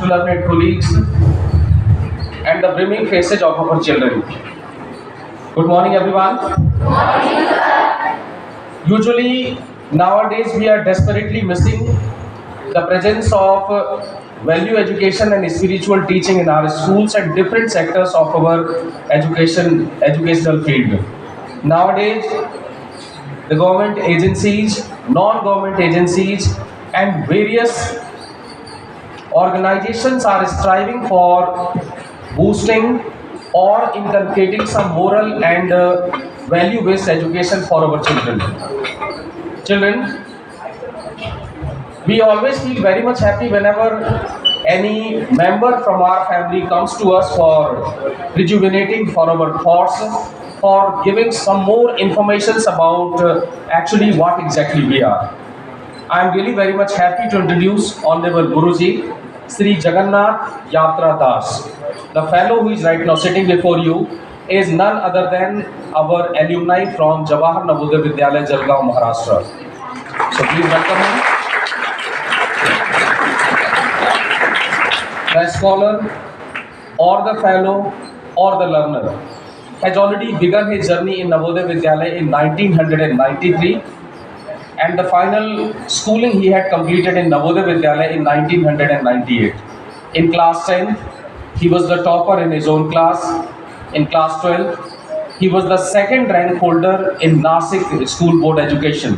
learned colleagues, and the brimming faces of our children. Good morning, everyone. Usually, nowadays, we are desperately missing the presence of value education and spiritual teaching in our schools and different sectors of our educational field. Nowadays, the government agencies, non-government agencies, and various organizations are striving for boosting or inculcating some moral and value-based education for our children. Children, we always feel very much happy whenever any member from our family comes to us for rejuvenating for our thoughts, for giving some more informations about actually what exactly we are. I am really very much happy to introduce Honorable Guruji, Sri Jagannath Yatra Das. The fellow who is right now sitting before you is none other than our alumni from Jawahar Navodaya Vidyalaya, Jalgaon, Maharashtra. So please welcome him. The scholar or the fellow or the learner has already begun his journey in Navodaya Vidyalaya in 1993, and the final schooling he had completed in Navodaya Vidyalaya in 1998. In class 10, he was the topper in his own class. In class 12, he was the second rank holder in Nasik School Board Education.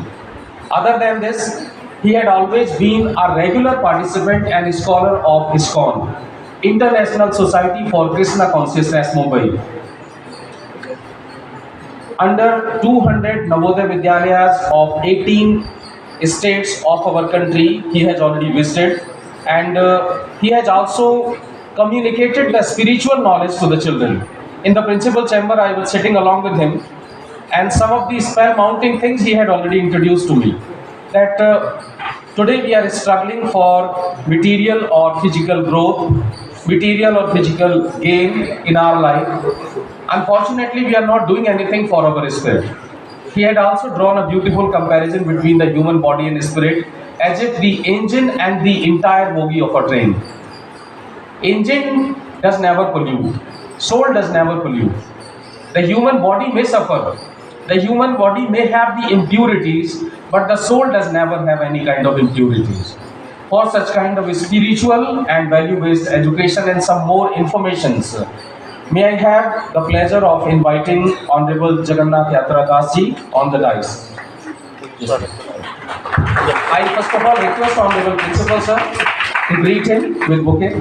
Other than this, he had always been a regular participant and scholar of ISKCON, International Society for Krishna Consciousness, Mumbai. Under 200 Navodaya Vidyalayas of 18 states of our country, he has already visited, and he has also communicated the spiritual knowledge to the children. In the principal chamber, I was sitting along with him, and some of these spell-mounting things he had already introduced to me. That today we are struggling for material or physical growth, material or physical gain in our life. Unfortunately, we are not doing anything for our spirit. He had also drawn a beautiful comparison between the human body and spirit, as if the engine and the entire bogie of a train. Engine does never pollute. Soul does never pollute. The human body may suffer. The human body may have the impurities, but the soul does never have any kind of impurities. For such kind of spiritual and value-based education and some more informations, may I have the pleasure of inviting Honorable Jagannath Yatra Das ji on the dais. I first of all request Honorable Principal Sir to greet him with bouquet.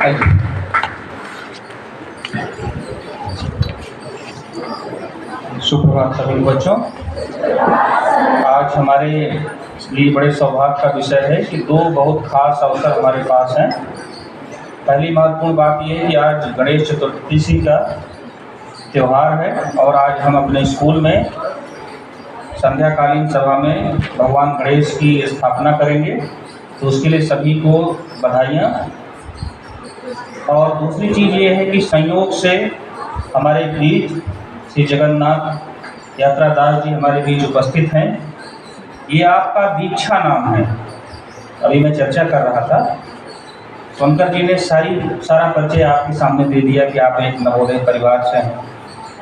Thank you. सुप्रभात सभी बच्चों। आज हमारे लिए बड़े सौभाग्य का विषय है कि दो बहुत खास अवसर हमारे पास हैं। पहली महत्वपूर्ण बात यह है कि आज गणेश चतुर्थी का त्यौहार है और आज हम अपने स्कूल में संध्याकालीन सभा में भगवान गणेश की स्थापना करेंगे, तो उसके लिए सभी को बधाइयाँ। और दूसरी चीज़ ये है कि संयोग से हमारे बीच श्री जगन्नाथ यात्रा दास जी हमारे बीच उपस्थित हैं। ये आपका दीक्षा नाम है। अभी मैं चर्चा कर रहा था, शंकर जी ने सारा परिचय आपके सामने दे दिया कि आप एक नवोदय परिवार से हैं।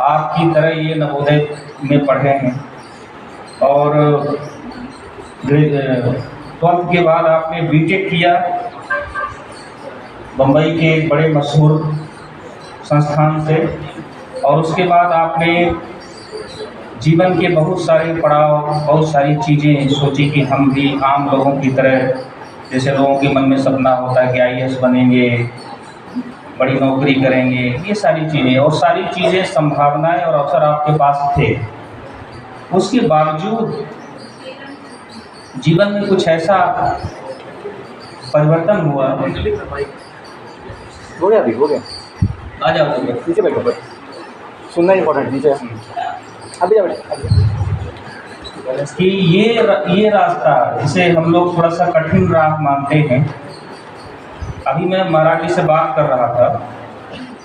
आपकी तरह ये नवोदय में पढ़े हैं और 12th के बाद आपने बीटेक किया बम्बई के एक बड़े मशहूर संस्थान से, और उसके बाद आपने जीवन के बहुत सारे पड़ाव, बहुत सारी चीज़ें सोची कि हम भी आम लोगों की तरह, जैसे लोगों के मन में सपना होता है कि IAS बनेंगे, बड़ी नौकरी करेंगे, ये सारी चीज़ें और सारी चीज़ें संभावनाएं और अवसर आपके पास थे। उसके बावजूद जीवन में कुछ ऐसा परिवर्तन हुआ। हो गया आ जाओ नीचे बैठो, सुनना इम्पोर्टेंट नीचे अभी कि ये रास्ता जिसे हम लोग थोड़ा सा कठिन राह मानते हैं। अभी मैं मराठी से बात कर रहा था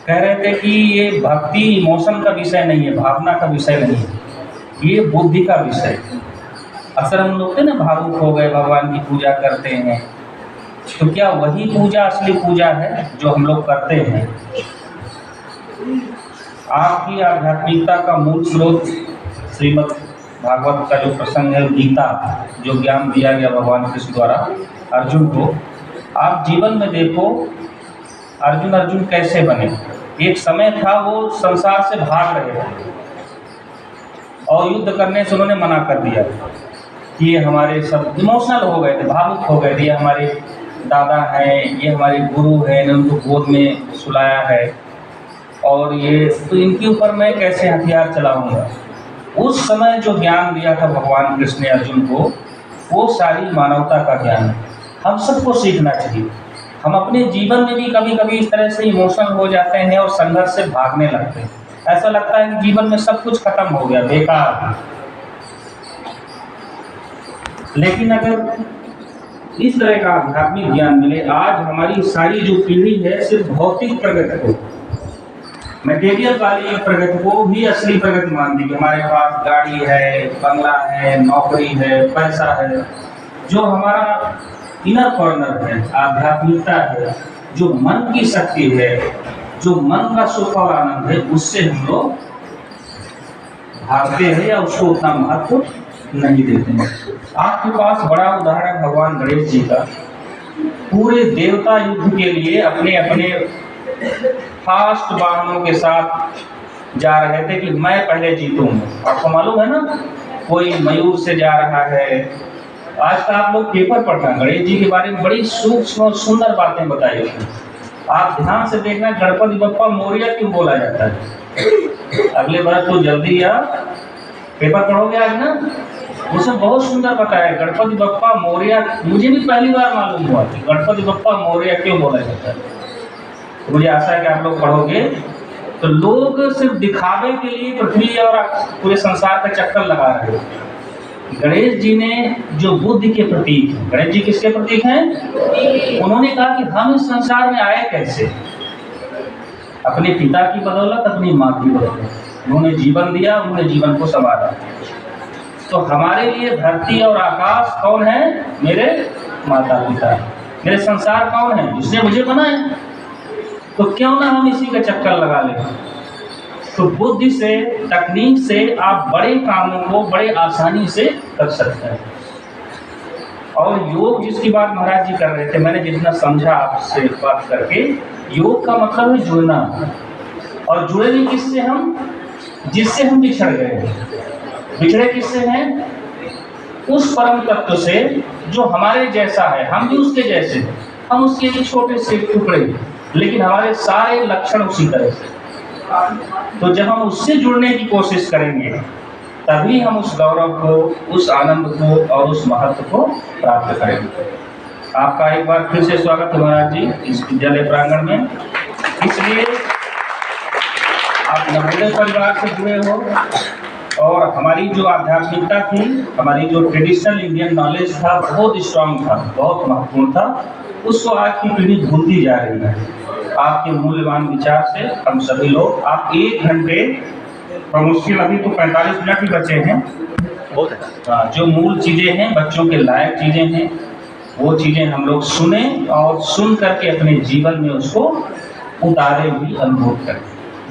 कह रहे थे कि ये भक्ति इमोशन का विषय नहीं है, भावना का विषय नहीं है, ये बुद्धि का विषय है। अक्सर हम लोग थे ना भावुक हो गए, भगवान की पूजा करते हैं, तो क्या वही पूजा असली पूजा है जो हम लोग करते हैं? आपकी आध्यात्मिकता का मूल स्रोत श्रीमद् भागवत का जो प्रसंग है, गीता, जो ज्ञान दिया गया भगवान कृष्ण द्वारा अर्जुन को, आप जीवन में देखो अर्जुन कैसे बने। एक समय था वो संसार से भाग रहे थे और युद्ध करने से उन्होंने मना कर दिया कि ये हमारे सब इमोशनल हो गए थे, भावुक हो गए थे, ये हमारे दादा हैं, ये हमारे गुरु हैं, इन्होंने उनको गोद में सुलाया है और ये तो इनके ऊपर मैं कैसे हथियार चलाऊंगा। उस समय जो ज्ञान दिया था भगवान कृष्ण ने अर्जुन को, वो सारी मानवता का ज्ञान है, हम सबको सीखना चाहिए। हम अपने जीवन में भी कभी कभी इस तरह से इमोशनल हो जाते हैं और संघर्ष से भागने लगते हैं, ऐसा लगता है कि जीवन में सब कुछ खत्म हो गया, बेकार। लेकिन अगर इस तरह का आध्यात्मिक ज्ञान मिले, आज हमारी सारी जो पीढ़ी है सिर्फ भौतिक प्रगति को, मटेरियल वाली प्रगति को ही असली प्रगति मानती है। हमारे पास गाड़ी है, बंगला है, नौकरी है, पैसा है। जो हमारा इनर कॉर्नर है, आध्यात्मिकता है, जो मन की शक्ति है, जो मन का सुख और आनंद है, उससे हम लोग भागते हैं या उसको उतना महत्व नहीं देते हैं। आपके पास बड़ा उदाहरण भगवान गणेश जी का। पूरे देवता युद्ध के लिए अपने अपने फास्ट वाहनों के साथ जा रहे थे कि मैं पहले जीतूंगा। आपको मालूम है ना, कोई मयूर से जा रहा है। आज का आप लोग पेपर पढ़ना, गणेश जी के बारे में बड़ी सूक्ष्म और सुंदर बातें बताई गई। आप ध्यान से देखना, गणपति बप्पा मोरिया क्यों बोला जाता है। अगले बार तो जल्दी या पेपर पढ़ोगे आज ना, उसमें बहुत सुंदर बताया गणपति बप्पा मोरिया। मुझे भी पहली बार मालूम हुआ कि गणपति बप्पा मोरिया क्यों बोला जाता है। मुझे आशा है कि आप लोग पढ़ोगे। तो लोग सिर्फ दिखावे के लिए पृथ्वी और पूरे संसार का चक्कर लगा रहे हैं। गणेश जी ने जो बुद्धि के प्रतीक हैं, गणेश जी किसके प्रतीक हैं? उन्होंने कहा कि हम इस संसार में आए कैसे? अपने पिता की बदौलत, अपनी माँ की बदौलत। उन्होंने जीवन दिया, उन्होंने जीवन को संवारा। तो हमारे लिए धरती और आकाश कौन है? मेरे माता पिता। मेरे संसार कौन है? जिसने मुझे बनाया। तो क्यों ना हम इसी का चक्कर लगा लें। तो बुद्धि से, तकनीक से आप बड़े कामों को बड़े आसानी से कर सकते हैं। और योग जिसकी बात महाराज जी कर रहे थे, मैंने जितना समझा आपसे बात करके, योग का मतलब है जुड़ना। और जुड़े भी किससे हम? जिससे हम बिछड़ गए। बिछड़े किससे हैं? उस परम तत्व से जो हमारे जैसा है, हम भी उसके जैसे हैं। हम उसके एक छोटे से टुकड़े, लेकिन हमारे सारे लक्षण उसी तरह से। तो जब हम उससे जुड़ने की कोशिश करेंगे, तभी हम उस गौरव को, उस आनंद को और उस महत्व को प्राप्त करेंगे। आपका एक बार फिर से स्वागत है महाराज जी इस विद्यालय प्रांगण में। इसलिए आप नवोदय परिवार से जुड़े हो और हमारी जो आध्यात्मिकता थी, हमारी जो ट्रेडिशनल इंडियन नॉलेज था, बहुत स्ट्रांग था, बहुत महत्वपूर्ण था, उसको आज की पीढ़ी भूलती जा रही है। आपके मूल्यवान विचार से हम सभी लोग, आप 1 घंटे मुश्किल, अभी तो 45 मिनट ही बचे हैं, बहुत है। जो मूल चीज़ें हैं, बच्चों के लायक चीज़ें हैं, वो चीज़ें हम लोग सुने और सुन करके अपने जीवन में उसको उतारे भी, अनुभव करें।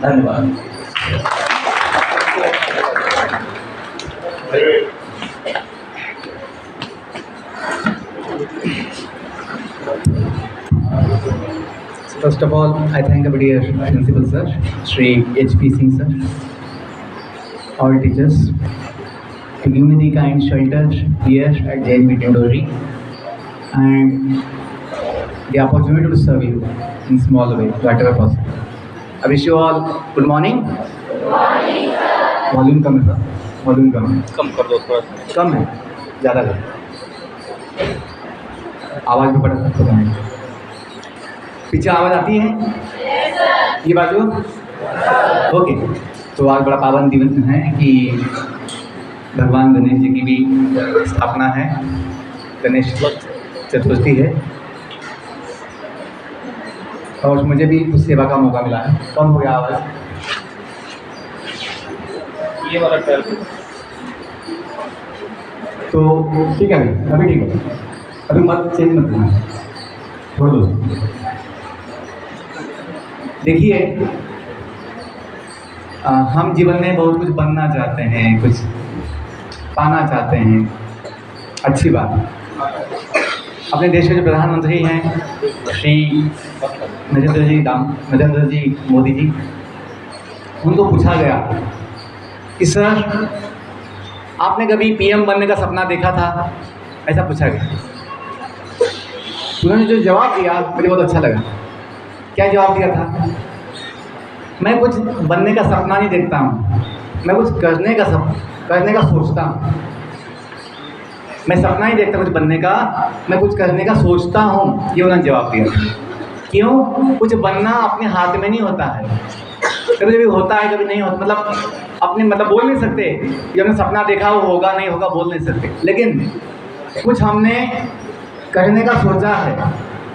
धन्यवाद। First of all, I thank our dear Principal Sir, Shri H.P. Singh Sir, all teachers, to give me the kind shelter here at JNB Tindori and the opportunity to serve you in small way, whatever possible. I wish you all good morning. Good morning, sir. Volume कम है sir, volume कम है। कम कर दो थोड़ा, कम है, ज़्यादा कर, आवाज़ भी बड़ा सकता है। पीछे आवाज़ आती है? ये बाजू ओके। तो आज बड़ा पावन दिवस है कि भगवान गणेश जी की भी स्थापना है, गणेश चतुर्थी है। और मुझे भी कुछ सेवा का मौका मिला है। कम हो गया आवाज़। ये वाला 12 तो ठीक है, अभी ठीक है, अभी मत चेंज मत करना, छोड़ दो। देखिए, हम जीवन में बहुत कुछ बनना चाहते हैं, कुछ पाना चाहते हैं, अच्छी बात। अपने देश के जो प्रधानमंत्री हैं श्री नरेंद्र जी मोदी जी, उनको पूछा गया कि सर आपने कभी पीएम बनने का सपना देखा था, ऐसा पूछा गया। उन्होंने जो जवाब दिया मुझे बहुत अच्छा लगा। क्या जवाब दिया था? मैं कुछ बनने का सपना नहीं देखता हूँ, मैं कुछ करने का सोचता हूँ। मैं सपना ही देखता कुछ बनने का, मैं कुछ करने का सोचता हूँ, ये उन्होंने जवाब दिया। क्यों? कुछ बनना अपने हाथ में नहीं होता है, कभी कभी होता है, कभी नहीं होता। मतलब बोल नहीं सकते कि हमने सपना देखा वो होगा नहीं होगा, बोल नहीं सकते। लेकिन कुछ हमने करने का सोचा है,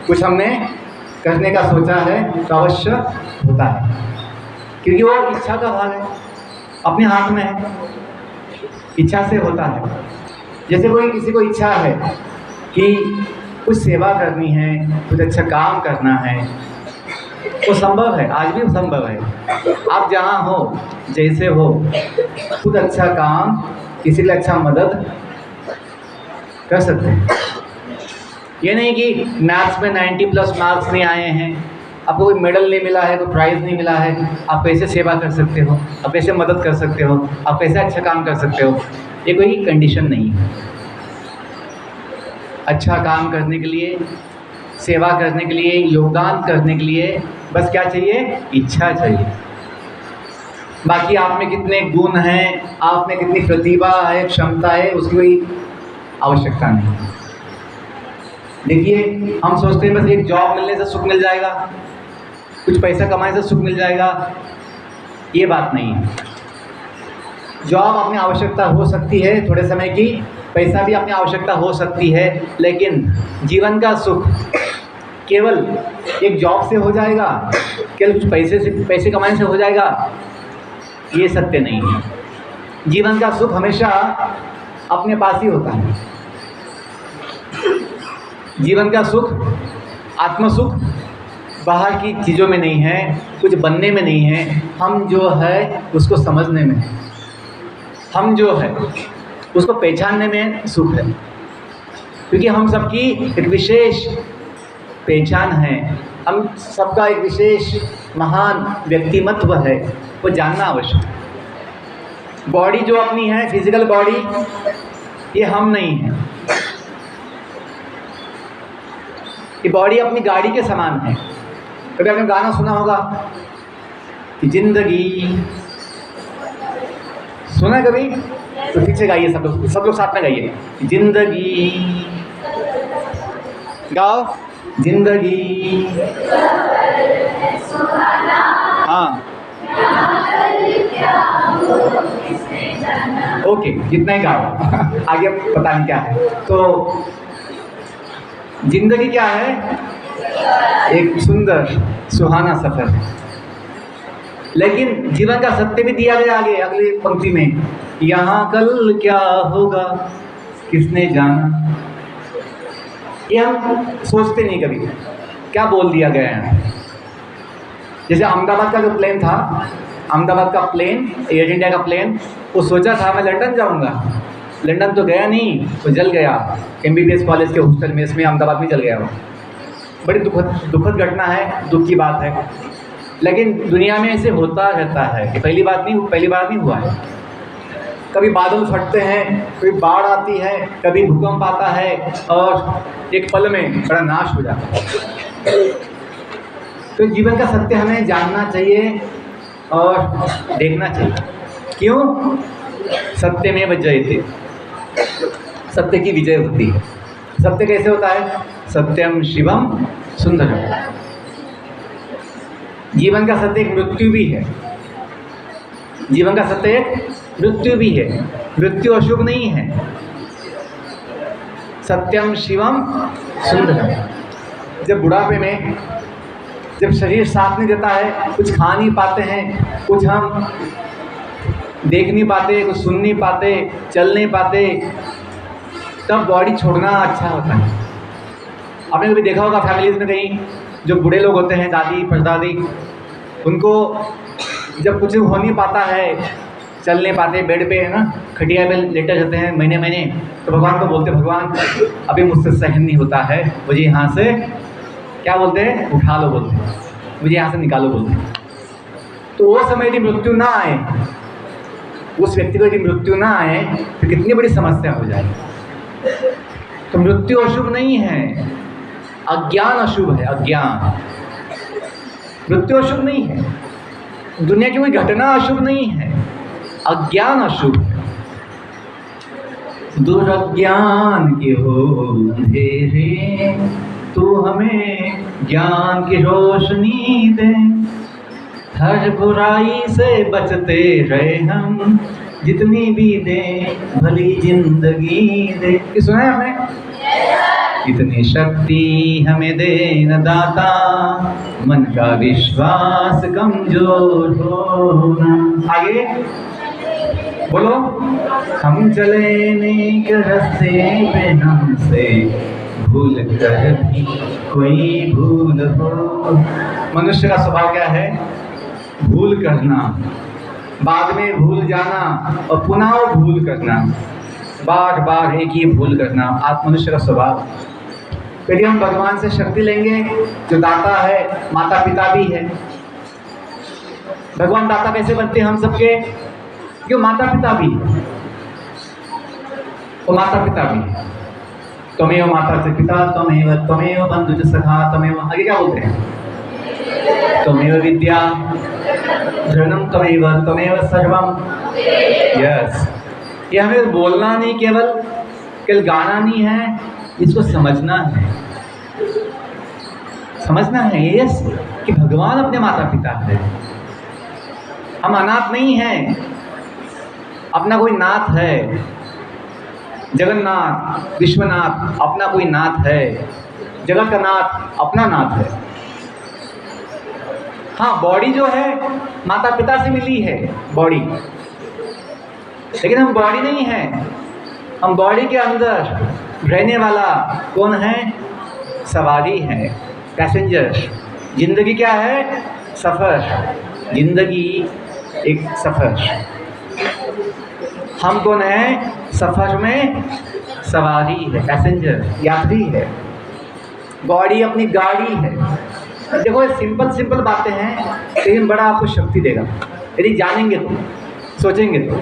कुछ हमने करने का सोचा है तो अवश्य होता है, क्योंकि वो इच्छा का भाग है, अपने हाथ में है, इच्छा से होता है। जैसे कोई किसी को इच्छा है कि कुछ सेवा करनी है, कुछ अच्छा काम करना है, वो संभव है, आज भी संभव है। आप जहाँ हो, जैसे हो, खुद अच्छा काम, किसी के लिए अच्छा मदद कर सकते हैं। ये नहीं कि मैथ्स में 90+ मार्क्स नहीं आए हैं, आपको कोई मेडल नहीं मिला है, कोई प्राइज़ नहीं मिला है, आप कैसे सेवा कर सकते हो, आप कैसे मदद कर सकते हो, आप कैसे अच्छा काम कर सकते हो, ये कोई कंडीशन नहीं है। अच्छा काम करने के लिए, सेवा करने के लिए, योगदान करने के लिए बस क्या चाहिए? इच्छा चाहिए। बाकी आप में कितने गुण हैं, आप में कितनी प्रतिभा है, क्षमता है, उसकी कोई आवश्यकता नहीं। देखिए, हम सोचते हैं बस एक जॉब मिलने से सुख मिल जाएगा, कुछ पैसा कमाने से सुख मिल जाएगा, ये बात नहीं है। जॉब अपनी आवश्यकता हो सकती है थोड़े समय की, पैसा भी अपनी आवश्यकता हो सकती है, लेकिन जीवन का सुख केवल एक जॉब से हो जाएगा, केवल कुछ पैसे कमाने से हो जाएगा, ये सत्य नहीं है। जीवन का सुख हमेशा अपने पास ही होता है। जीवन का सुख, आत्म सुख बाहर की चीज़ों में नहीं है, कुछ बनने में नहीं है, हम जो है उसको समझने में है, हम जो है उसको पहचानने में सुख है। क्योंकि हम सबकी एक विशेष पहचान है, हम सबका एक विशेष महान व्यक्तिमत्व है, वो जानना आवश्यक है। बॉडी जो अपनी है, फिजिकल बॉडी, ये हम नहीं है। ये बॉडी अपनी गाड़ी के समान है। कभी आपने गाना सुना होगा कि जिंदगी, सुना है कभी? तो ठीक से गाइए, सब लोग साथ में गाइए। जिंदगी, गाओ। जिंदगी, हाँ, ओके, जितना ही गाओ आगे पता नहीं क्या है। तो जिंदगी क्या है? एक सुंदर सुहाना सफर। लेकिन जीवन का सत्य भी दिया गया आगे अगली पंक्ति में, यहाँ कल क्या होगा किसने जाना। ये हम सोचते नहीं कभी, क्या बोल दिया गया है। जैसे अहमदाबाद का जो प्लेन था, अहमदाबाद का प्लेन, एयर इंडिया का प्लेन, वो सोचा था मैं लंदन जाऊंगा, लंदन तो गया नहीं, वो जल गया MBBS कॉलेज के हॉस्टल में, इसमें अहमदाबाद में जल गया। वो बड़ी दुखद घटना है, दुख की बात है। लेकिन दुनिया में ऐसे होता रहता है, कि पहली बार नहीं हुआ है। कभी बादल फटते हैं, कभी बाढ़ आती है, कभी भूकंप आता है, और एक पल में बड़ा नाश हो जाता है। तो जीवन का सत्य हमें जानना चाहिए और देखना चाहिए। क्यों? सत्य में जयते, सत्य की विजय होती है। सत्य कैसे होता है? सत्यम शिवम सुंदरम। जीवन का सत्य एक मृत्यु भी है, जीवन का सत्य एक मृत्यु भी है। मृत्यु अशुभ नहीं है। सत्यम शिवम सुंदरम। जब बुढ़ापे में जब शरीर साथ नहीं देता है, कुछ खा नहीं पाते हैं, कुछ हम देख नहीं पाते, कुछ सुन नहीं पाते, चल नहीं पाते, तब बॉडी छोड़ना अच्छा होता है। आपने कभी देखा होगा फैमिलीज में कहीं जो बूढ़े लोग होते हैं, दादी परदादी, उनको जब कुछ हो नहीं पाता है, चल नहीं पाते, बेड पे है ना, खटिया पे लेटे रहते हैं महीने महीने, तो भगवान को बोलते, भगवान अभी मुझसे सहन नहीं होता है, मुझे यहाँ से क्या बोलते हैं, उठा लो बोलते हैं, मुझे यहाँ से निकालो बोलते हैं। तो वो समय यदि मृत्यु ना आए, उस व्यक्ति को यदि मृत्यु ना आए तो कितनी बड़ी समस्या हो जाए। तो मृत्यु अशुभ नहीं है, अज्ञान अशुभ है। अज्ञान, मृत्यु अशुभ नहीं है, दुनिया की कोई घटना अशुभ नहीं है, अज्ञान अशुभ है। दुरज्ञान के हो अंधेरे, तू हमें ज्ञान की रोशनी दे, हर बुराई से बचते रहे हम, जितनी भी दे भली जिंदगी दे। ये सुना है आपने? इतनी शक्ति हमें दे न दाता, मन का विश्वास कमजोर हो ना। आगे बोलो। हम चले नेक रास्ते पे, हमसे भूल कर भी कोई भूल हो। मनुष्य का स्वभाव क्या है? भूल करना, बाद में भूल जाना और पुनः भूल करना, बार बार एक ही भूल करना, आप मनुष्य का स्वभाव। यदि हम भगवान से शक्ति लेंगे, जो दाता है, माता पिता भी है। भगवान दाता कैसे बनते हैं हम सबके? क्यों? माता पिता भी है, वो माता पिता भी है। त्वमेव माता च पिता, त्वमेव बंधु च सखा, त्वमेव, आगे क्या बोलते हैं? त्वमेव विद्या धर्मम, त्वमेव सर्वम। यस, ये हमें बोलना नहीं, केवल गाना नहीं है, इसको समझना है। समझना है यस कि भगवान अपने माता पिता है। हम अनाथ नहीं हैं, अपना कोई नाथ है। जगन्नाथ, विश्वनाथ अपना कोई नाथ है, जगत का नाथ अपना नाथ है। हाँ, बॉडी जो है माता पिता से मिली है बॉडी, लेकिन हम बॉडी नहीं है। हम बॉडी के अंदर रहने वाला कौन है? सवारी है, पैसेंजर। जिंदगी क्या है? सफ़र। जिंदगी एक सफ़र। हम कौन है? सफ़र में सवारी है, पैसेंजर, यात्री है। बॉडी अपनी गाड़ी है। देखो, ये सिंपल बातें हैं, लेकिन बड़ा आपको शक्ति देगा यदि जानेंगे तो, सोचेंगे तो।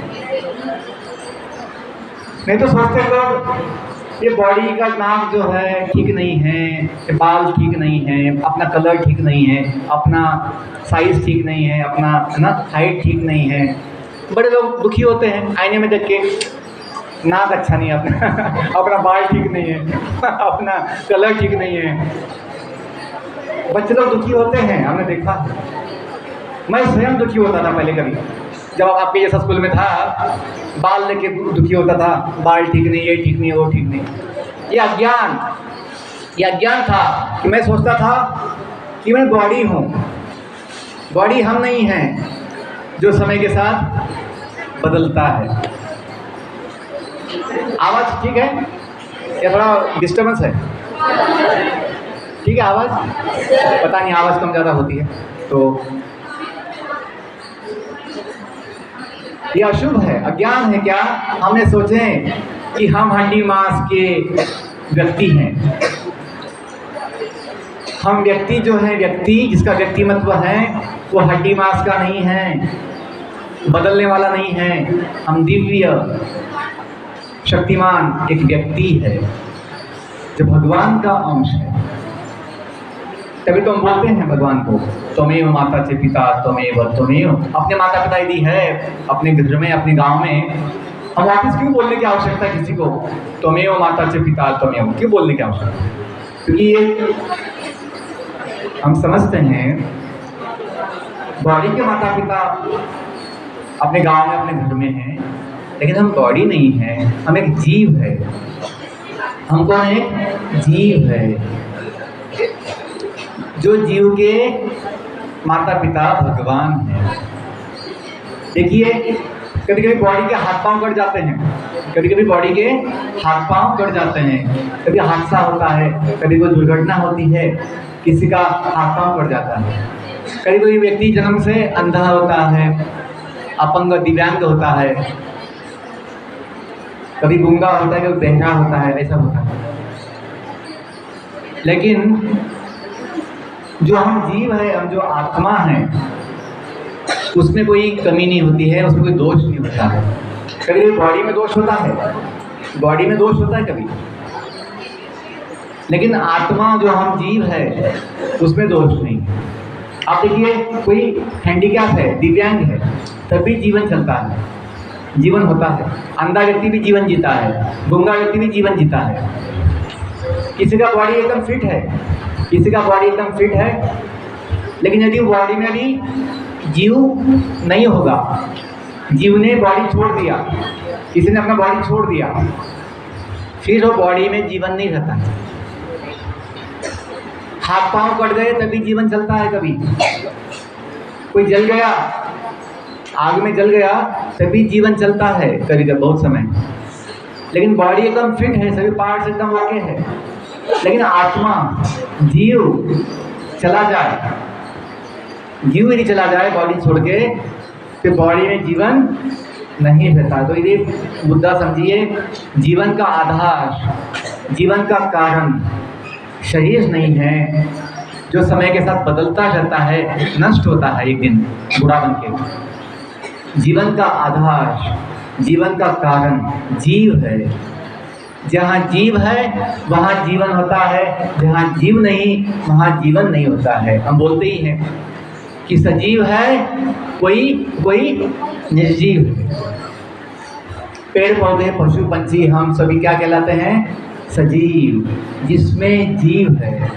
नहीं तो सोचते लोग ये बॉडी का नाम जो है ठीक नहीं है, ये बाल ठीक नहीं है, अपना कलर ठीक नहीं है, अपना साइज़ ठीक नहीं है, अपना है ना हाइट ठीक नहीं है। बड़े लोग दुखी होते हैं आईने में देख के, नाक अच्छा नहीं है अपना अपना बाल ठीक नहीं है, अपना कलर ठीक नहीं है। बच्चे लोग दुखी होते हैं, हमने देखा। मैं स्वयं दुखी होता था पहले, कभी जब आपके जैसा स्कूल में था, बाल लेके दुखी होता था, बाल ठीक नहीं, ये ठीक नहीं, वो ठीक नहीं। ये अज्ञान था कि मैं सोचता था कि मैं बॉडी हूँ। बॉडी हम नहीं हैं, जो समय के साथ बदलता है। आवाज़ ठीक है या थोड़ा डिस्टर्बेंस है? ठीक है आवाज़? पता नहीं, आवाज़ कम ज़्यादा होती है तो ये अशुभ है, अज्ञान है। क्या हमने सोचे कि हम हड्डी मांस के व्यक्ति हैं। हम व्यक्ति जो है, व्यक्ति जिसका व्यक्तिमत्व है, वो हड्डी मांस का नहीं है, बदलने वाला नहीं है। हम दिव्य शक्तिमान एक व्यक्ति है जो भगवान का अंश है। तभी तो हम बोलते हैं भगवान को, त्वमेव माता च पिता त्वमेव। अपने माता पिता यदि है अपने घर में, अपने गांव में, हम वापस क्यों बोलने की आवश्यकता है किसी को? त्वमेव माता च पिता त्वमेव क्यों बोलने की आवश्यकता है? क्योंकि ये हम समझते हैं बॉडी के माता पिता अपने गांव में, अपने घर में हैं, लेकिन हम बॉडी नहीं है, हम एक जीव है। हम कौन है? जीव है। जो जीव के माता पिता भगवान हैं। देखिए, कभी कभी बॉडी के हाथ पांव कट जाते हैं, कभी कभी बॉडी के हाथ पांव कट जाते हैं, कभी हादसा होता है, कभी कोई दुर्घटना होती है, किसी का हाथ पांव कट जाता है, कभी कोई व्यक्ति जन्म से अंधा होता है, अपंग दिव्यांग होता है, कभी गूंगा होता है, कभी बहरा होता है, ऐसा होता है। लेकिन जो हम जीव है, हम जो आत्मा है, उसमें कोई कमी नहीं होती है, उसमें कोई दोष नहीं होता है। कभी बॉडी में दोष होता है, बॉडी में दोष होता है कभी, लेकिन आत्मा जो हम जीव है उसमें दोष नहीं। आप देखिए, कोई हैंडीकैप है, दिव्यांग है, तब भी जीवन चलता है, जीवन होता है। अंधा व्यक्ति भी जीवन जीता है, गूंगा व्यक्ति भी जीवन जीता है। किसी का बॉडी एकदम फिट है, किसी का बॉडी एकदम फिट है, लेकिन यदि बॉडी में भी जीव नहीं होगा, जीव ने बॉडी छोड़ दिया, किसी ने अपना बॉडी छोड़ दिया, फिर वो बॉडी में जीवन नहीं रहता। हाथ पांव कट गए तभी जीवन चलता है। कभी कोई जल गया, आग में जल गया, तभी जीवन चलता है कभी कभी बहुत समय। लेकिन बॉडी एकदम फिट है, सभी पार्ट्स एकदम ओके है, लेकिन आत्मा जीव चला जाए, जीव यदि चला जाए बॉडी छोड़ के, फिर बॉडी में जीवन नहीं रहता। तो ये मुद्दा समझिए, जीवन का आधार, जीवन का कारण शरीर नहीं है, जो समय के साथ बदलता रहता है, नष्ट होता है एक दिन बूढ़ा बन के। जीवन का आधार, जीवन का कारण जीव है। जहाँ जीव है वहाँ जीवन होता है, जहाँ जीव नहीं वहाँ जीवन नहीं होता है। हम बोलते ही हैं कि सजीव है कोई, कोई निर्जीव है। पेड़ पौधे पशु पंछी हम सभी क्या कहलाते हैं? सजीव, जिसमें जीव है।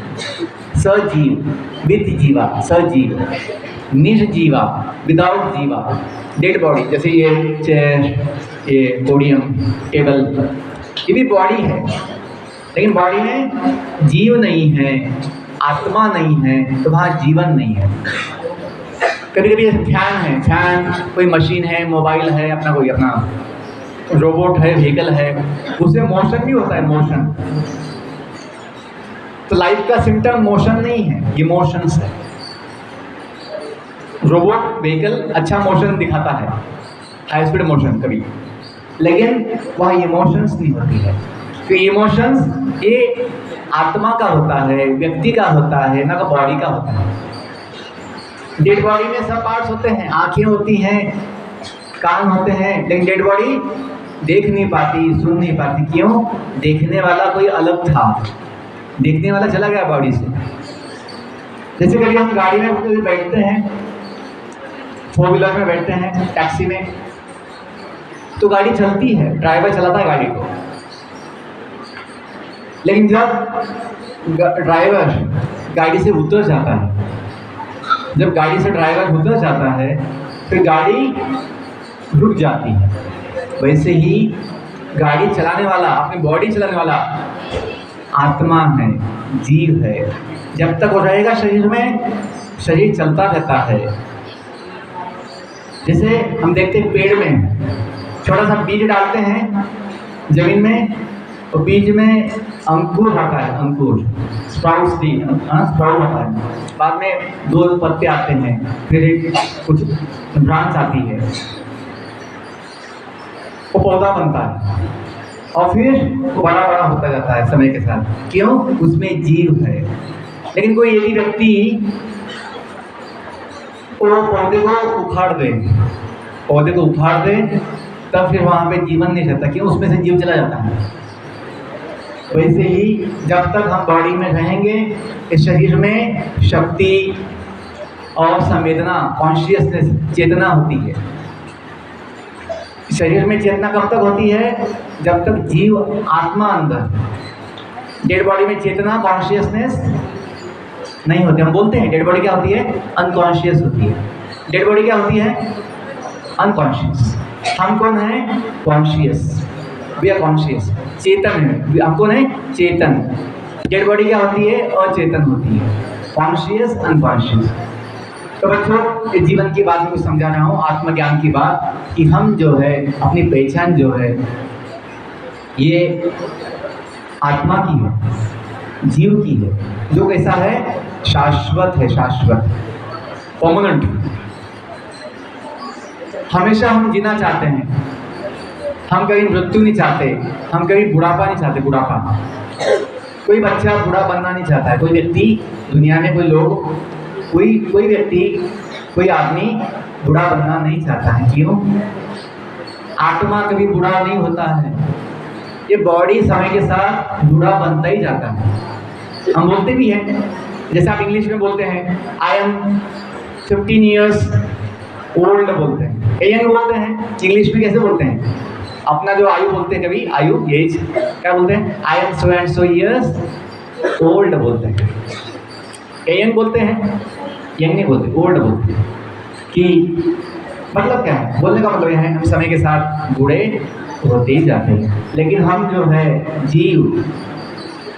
सजीव, विद जीवा, सजीव। निर्जीवा, विदाउट जीवा, डेड बॉडी, जैसे ये चेयर, ये पोडियम, टेबल, ये भी बॉडी है, लेकिन बॉडी में जीव नहीं है, आत्मा नहीं है, तो वहाँ जीवन नहीं है। कभी कभी फैन है, फैन कोई मशीन है, मोबाइल है, अपना कोई अपना रोबोट है, व्हीकल है, उसमें मोशन भी होता है, मोशन। तो लाइफ का सिम्टम मोशन नहीं है, इमोशंस है। रोबोट व्हीकल अच्छा मोशन दिखाता है, हाई स्पीड मोशन कभी, लेकिन वह इमोशंस नहीं होती है। तो इमोशंस ये आत्मा का होता है, व्यक्ति का होता है, ना कि बॉडी का होता है। डेड बॉडी में सब पार्ट्स होते हैं, आंखें होती हैं, कान होते हैं, लेकिन डेड बॉडी देख नहीं पाती, सुन नहीं पाती। क्यों? देखने वाला कोई अलग था, देखने वाला चला गया बॉडी से। जैसे कभी हम गाड़ी में बैठते हैं, फोर व्हीलर में बैठते हैं, टैक्सी में, तो गाड़ी चलती है, ड्राइवर चलाता है गाड़ी को, लेकिन जब ड्राइवर गाड़ी से उतर जाता है, जब गाड़ी से ड्राइवर उतर जाता है, फिर गाड़ी रुक जाती है। वैसे ही गाड़ी चलाने वाला, अपनी बॉडी चलाने वाला आत्मा है, जीव है। जब तक वो रहेगा शरीर में, शरीर चलता रहता है। जैसे हम देखते हैं पेड़ में छोटा सा बीज डालते हैं जमीन में, और बीज में अंकुर आता है, अंकुर, स्प्राउट्स दी, स्प्राउट आता है, बाद में 2 पत्ते आते हैं, फिर एक कुछ ब्रांच आती है, वो पौधा बनता है, और फिर वो बड़ा बड़ा होता जाता है समय के साथ। क्यों? उसमें जीव है। लेकिन कोई यदि व्यक्ति वो पौधे को उखाड़ दे, पौधे को उखाड़ दे, तब फिर वहाँ पे जीवन नहीं रहता। क्यों? उसमें से जीव चला जाता है। वैसे ही जब तक हम बॉडी में रहेंगे, इस शरीर में शक्ति और संवेदना, कॉन्शियसनेस, चेतना होती है। शरीर में चेतना कब तक होती है? जब तक जीव, आत्मा अंदर। डेड बॉडी में चेतना, कॉन्शियसनेस नहीं होती। हम बोलते हैं डेड बॉडी क्या होती है? अनकॉन्शियस होती है। डेड बॉडी क्या होती है? अनकॉन्शियस। हम कौन है? कॉन्शियस। वी आर कॉन्शियस, चेतन है। हम कौन है? चेतन। डेड बॉडी क्या होती है? अचेतन होती है। Conscious unconscious. तो बच्चों इस जीवन की बात में कुछ समझा रहा हूँ, आत्मज्ञान की बात, कि हम जो है अपनी पहचान जो है ये आत्मा की है, जीव की है, जो कैसा है, शाश्वत है, शाश्वत, परमानेंट। हमेशा हम जीना चाहते हैं, हम कभी मृत्यु नहीं चाहते, हम कभी बुढ़ापा नहीं चाहते, बुढ़ापा। कोई बच्चा बूढ़ा बनना नहीं चाहता है, कोई व्यक्ति दुनिया में, कोई लोग, कोई व्यक्ति, कोई आदमी बूढ़ा बनना नहीं चाहता है। क्यों? आत्मा कभी बूढ़ा नहीं होता है, ये बॉडी समय के साथ बूढ़ा बनता ही जाता है। हम बोलते भी हैं, जैसे आप इंग्लिश में बोलते हैं आई एम 15 years ओल्ड बोलते हैं, यंग बोलते हैं। इंग्लिश में कैसे बोलते हैं? अपना जो आयु बोलते हैं, कभी आयु, एज, क्या बोलते हैं? I am so and so years old बोलते हैं। यंग बोलते हैं, यंग नहीं बोलते, ओल्ड बोलते हैं। कि मतलब क्या है? बोलने का मतलब यह है हम समय के साथ बूढ़े होते ही जाते हैं, लेकिन हम जो है जीव,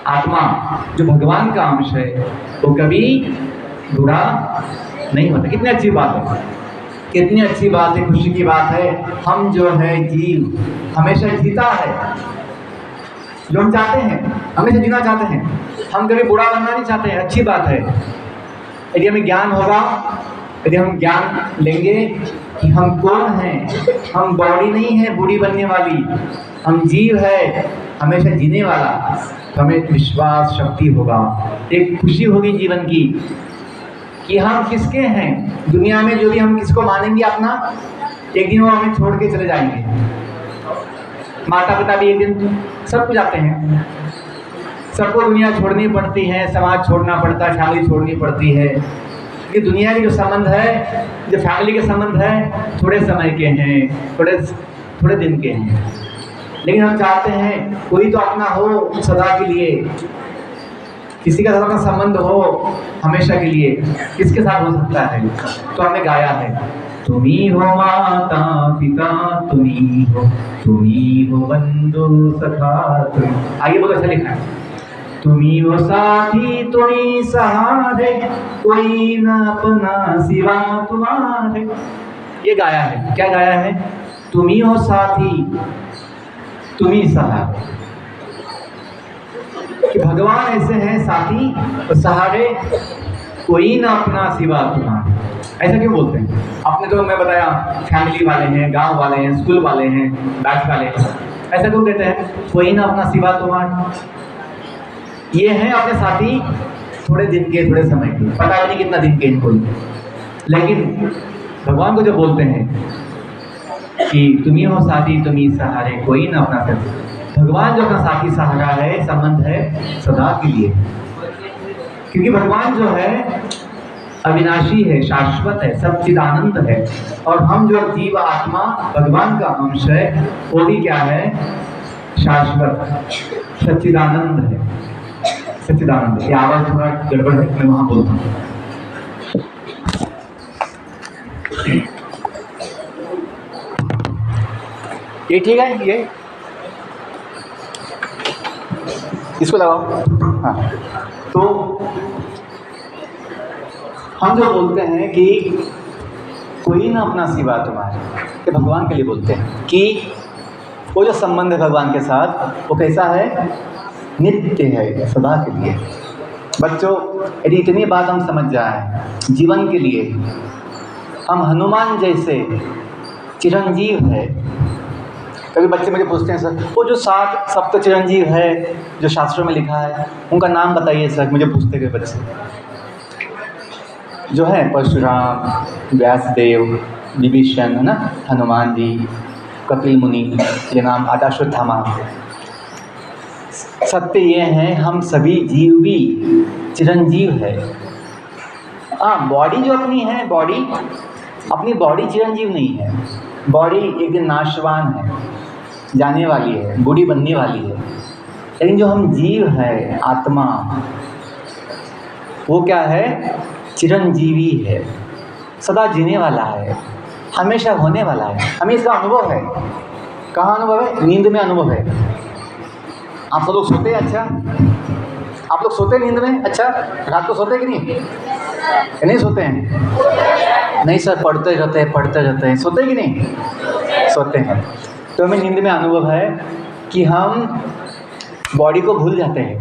आत्मा, जो भगवान का अंश है, वो कभी बूढ़ा नहीं होता। कितनी अच्छी बात है, कितनी अच्छी बात है, खुशी की बात है। हम जो है जीव हमेशा जीता है, जो हम चाहते हैं, हमेशा जीना चाहते हैं, हम कभी बूढ़ा बनना नहीं चाहते हैं। अच्छी बात है। यदि हमें ज्ञान होगा, यदि हम ज्ञान लेंगे कि हम कौन हैं, हम बॉडी नहीं है बूढ़ी बनने वाली, हम जीव है हमेशा जीने वाला, तो हमें विश्वास शक्ति होगा, एक खुशी होगी जीवन की कि हम किसके हैं। दुनिया में जो भी हम किसको मानेंगे अपना, एक दिन वो हमें छोड़ के चले जाएंगे। माता पिता भी एक दिन, सब कुछ आते हैं, सबको दुनिया छोड़नी पड़ती है, समाज छोड़ना पड़ता है, फैमिली छोड़नी पड़ती है। कि दुनिया के जो संबंध है, जो फैमिली के संबंध है, थोड़े समय के हैं, थोड़े दिन के हैं, लेकिन हम चाहते हैं कोई तो अपना हो सदा के लिए, किसी का साथ अपना संबंध हो हमेशा के लिए। किसके साथ हो सकता है? तो हमने गाया है, तुम्ही हो माता पिता, तुम्ही हो बंधु सखा। आगे बहुत अच्छा लिखा है, तुम्ही हो साथी तुम्ही सहारे, कोई न अपना सिवा तुम्हारे। ये गाया है, क्या गाया है? तुम्ही हो साथी तुम्ही सहारे, कि भगवान ऐसे हैं साथी और सहारे, कोई ना अपना सिवा तुम्हारा। ऐसा क्यों बोलते हैं? आपने तो मैं बताया फैमिली वाले हैं, गांव वाले हैं, स्कूल वाले हैं, बैच वाले हैं, ऐसा क्यों कहते हैं? कोई ना अपना सिवा तुम्हारा। ये हैं अपने साथी थोड़े दिन के, थोड़े समय के, पता नहीं कितना दिन के इनको, लेकिन भगवान को जो बोलते हैं कि तुम्ही हो साथी तुम्ही सहारे, कोई ना अपना सिवा। भगवान जो अपना साथी सहारा है, संबंध है सदा के लिए, क्योंकि भगवान जो है अविनाशी है, शाश्वत है, सच्चिदानंद है। और हम जो जीव आत्मा भगवान का अंश है, वो भी क्या है? शाश्वत, सच्चिदानंद है, सच्चिदानंद। ये आवाज थोड़ा गड़बड़ है, मैं वहां बोलता हूँ। ये ठीक है, ये इसको लगाओ। हाँ, तो हम जो बोलते हैं कि कोई ना अपना सिवा तुम्हारे, कि भगवान के लिए बोलते हैं कि वो जो संबंध है भगवान के साथ, वो कैसा है? नित्य है, सदा के लिए। बच्चों, यदि इतनी बात हम समझ जाएं जीवन के लिए, हम हनुमान जैसे चिरंजीव है। कभी बच्चे मुझे पूछते हैं, सर वो जो 7 सप्त चिरंजीव है जो शास्त्रों में लिखा है, उनका नाम बताइए सर। मुझे पूछते हुए बच्चे जो है, परशुराम, व्यासदेव, विभीषण, है ना, हनुमान जी, कपिल मुनि, ये नाम आता, अश्वत्थामा। सत्य ये है, हम सभी जीव भी चिरंजीव है। हाँ, बॉडी जो अपनी है, अपनी बॉडी चिरंजीव नहीं है। बॉडी एक दिन नाशवान है, जाने वाली है, बूढ़ी बनने वाली है। लेकिन जो हम जीव है, आत्मा, वो क्या है? चिरंजीवी है, सदा जीने वाला है, हमेशा होने वाला है। हमें इसका अनुभव है। कहाँ अनुभव है? नींद में अनुभव है। आप सब लोग सोते हैं, अच्छा आप लोग सोते हैं नींद में? अच्छा, रात को सोते हैं कि नहीं सोते हैं? नहीं सर, पढ़ते रहते हैं। सोते हैं कि नहीं? सोते हैं। तो हमें नींद में अनुभव है कि हम बॉडी को भूल जाते हैं,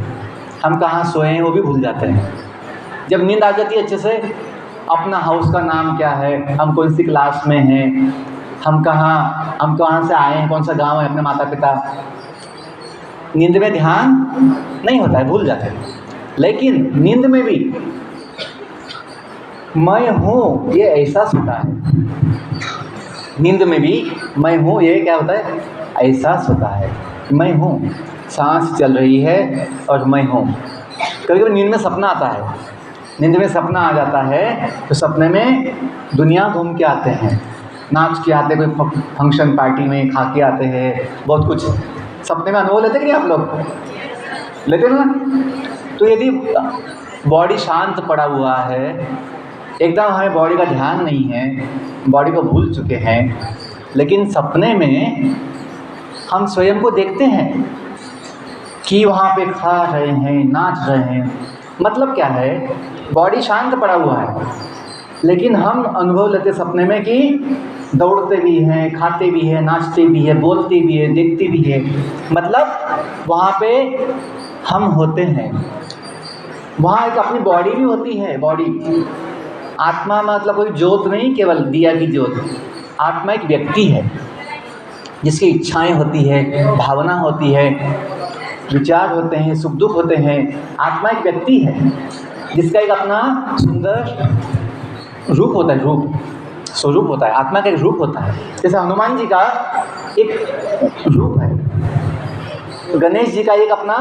हम कहाँ सोए हैं वो भी भूल जाते हैं। जब नींद आ जाती है अच्छे से, अपना हाउस का नाम क्या है, हम कौन सी क्लास में हैं, हम कहाँ से आए हैं, कौन सा गांव है, अपने माता पिता, नींद में ध्यान नहीं होता है, भूल जाते हैं। लेकिन नींद में भी मैं हूँ ये एहसास होता है। नींद में भी मैं हूँ ये क्या होता है? एहसास होता है। मैं हूँ, सांस चल रही है और मैं हूँ। कभी कभी नींद में सपना आता है, नींद में सपना आ जाता है तो सपने में दुनिया घूम के आते हैं, नाच के आते हैं, कोई फंक्शन पार्टी में खा के आते हैं, बहुत कुछ सपने में अनुभव लेते कि नहीं आप लोग? लेते ना? तो यदि बॉडी शांत पड़ा हुआ है, एकदम हमें बॉडी का ध्यान नहीं है, बॉडी को भूल चुके हैं, लेकिन सपने में हम स्वयं को देखते हैं कि वहाँ पे खा रहे हैं, नाच रहे हैं। मतलब क्या है? बॉडी शांत पड़ा हुआ है, लेकिन हम अनुभव लेते सपने में कि दौड़ते भी हैं, खाते भी हैं, नाचते भी हैं, बोलते भी हैं, देखते भी हैं। मतलब वहाँ पे हम होते हैं। वहाँ एक अपनी बॉडी भी होती है। बॉडी, आत्मा मतलब कोई ज्योत नहीं, केवल दिया की ज्योत। आत्मा एक व्यक्ति है जिसकी इच्छाएं होती है, भावना होती है, विचार होते हैं, सुख दुख होते हैं। आत्मा एक व्यक्ति है जिसका एक अपना सुंदर रूप होता है, रूप, स्वरूप होता है। आत्मा का एक रूप होता है। जैसे हनुमान जी का एक रूप है, गणेश जी का एक अपना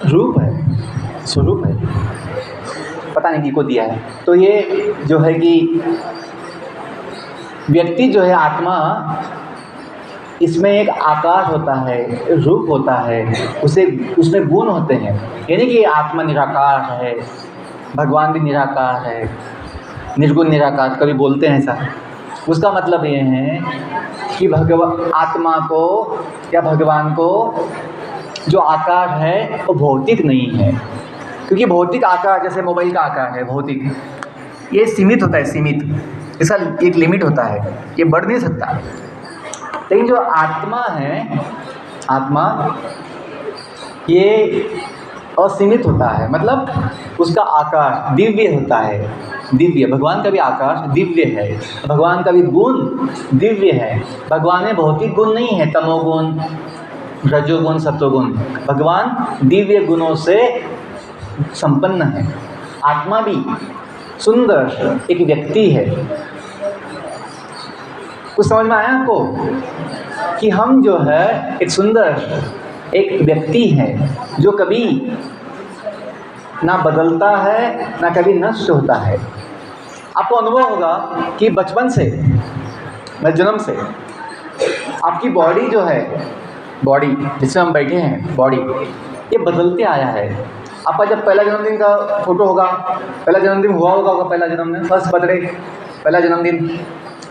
रूप है, स्वरूप है, पता नहीं किसको दिया है। तो ये जो है कि व्यक्ति जो है आत्मा, इसमें एक आकार होता है, रूप होता है, उसमें गुण होते हैं। यानी कि आत्मा निराकार है, भगवान भी निराकार है, निर्गुण निराकार कभी बोलते हैं ऐसा। उसका मतलब ये है कि आत्मा को या भगवान को जो आकार है वो भौतिक नहीं है। क्योंकि भौतिक आकार जैसे मोबाइल का आकार है भौतिक, ये सीमित होता है, सीमित, इसका एक लिमिट होता है, ये बढ़ नहीं सकता। लेकिन जो आत्मा है, आत्मा ये असीमित होता है, मतलब उसका आकार दिव्य होता है। दिव्य, भगवान का भी आकार दिव्य है, भगवान का भी गुण दिव्य है। भगवान में भौतिक गुण नहीं है, तमोगुण, रजोगुण, सत्वगुण। भगवान दिव्य गुणों से संपन्न है। आत्मा भी सुंदर एक व्यक्ति है। कुछ समझ में आया आपको कि हम जो है एक सुंदर एक व्यक्ति है जो कभी ना बदलता है ना कभी नष्ट होता है। आपको अनुभव होगा कि बचपन से, जन्म से आपकी बॉडी जो है, बॉडी जिसमें हम बैठे हैं, बॉडी ये बदलते आया है। आपका जब पहला जन्मदिन का फोटो होगा, पहला जन्मदिन हुआ होगा पहला जन्मदिन, फर्स्ट बर्थडे, पहला जन्मदिन,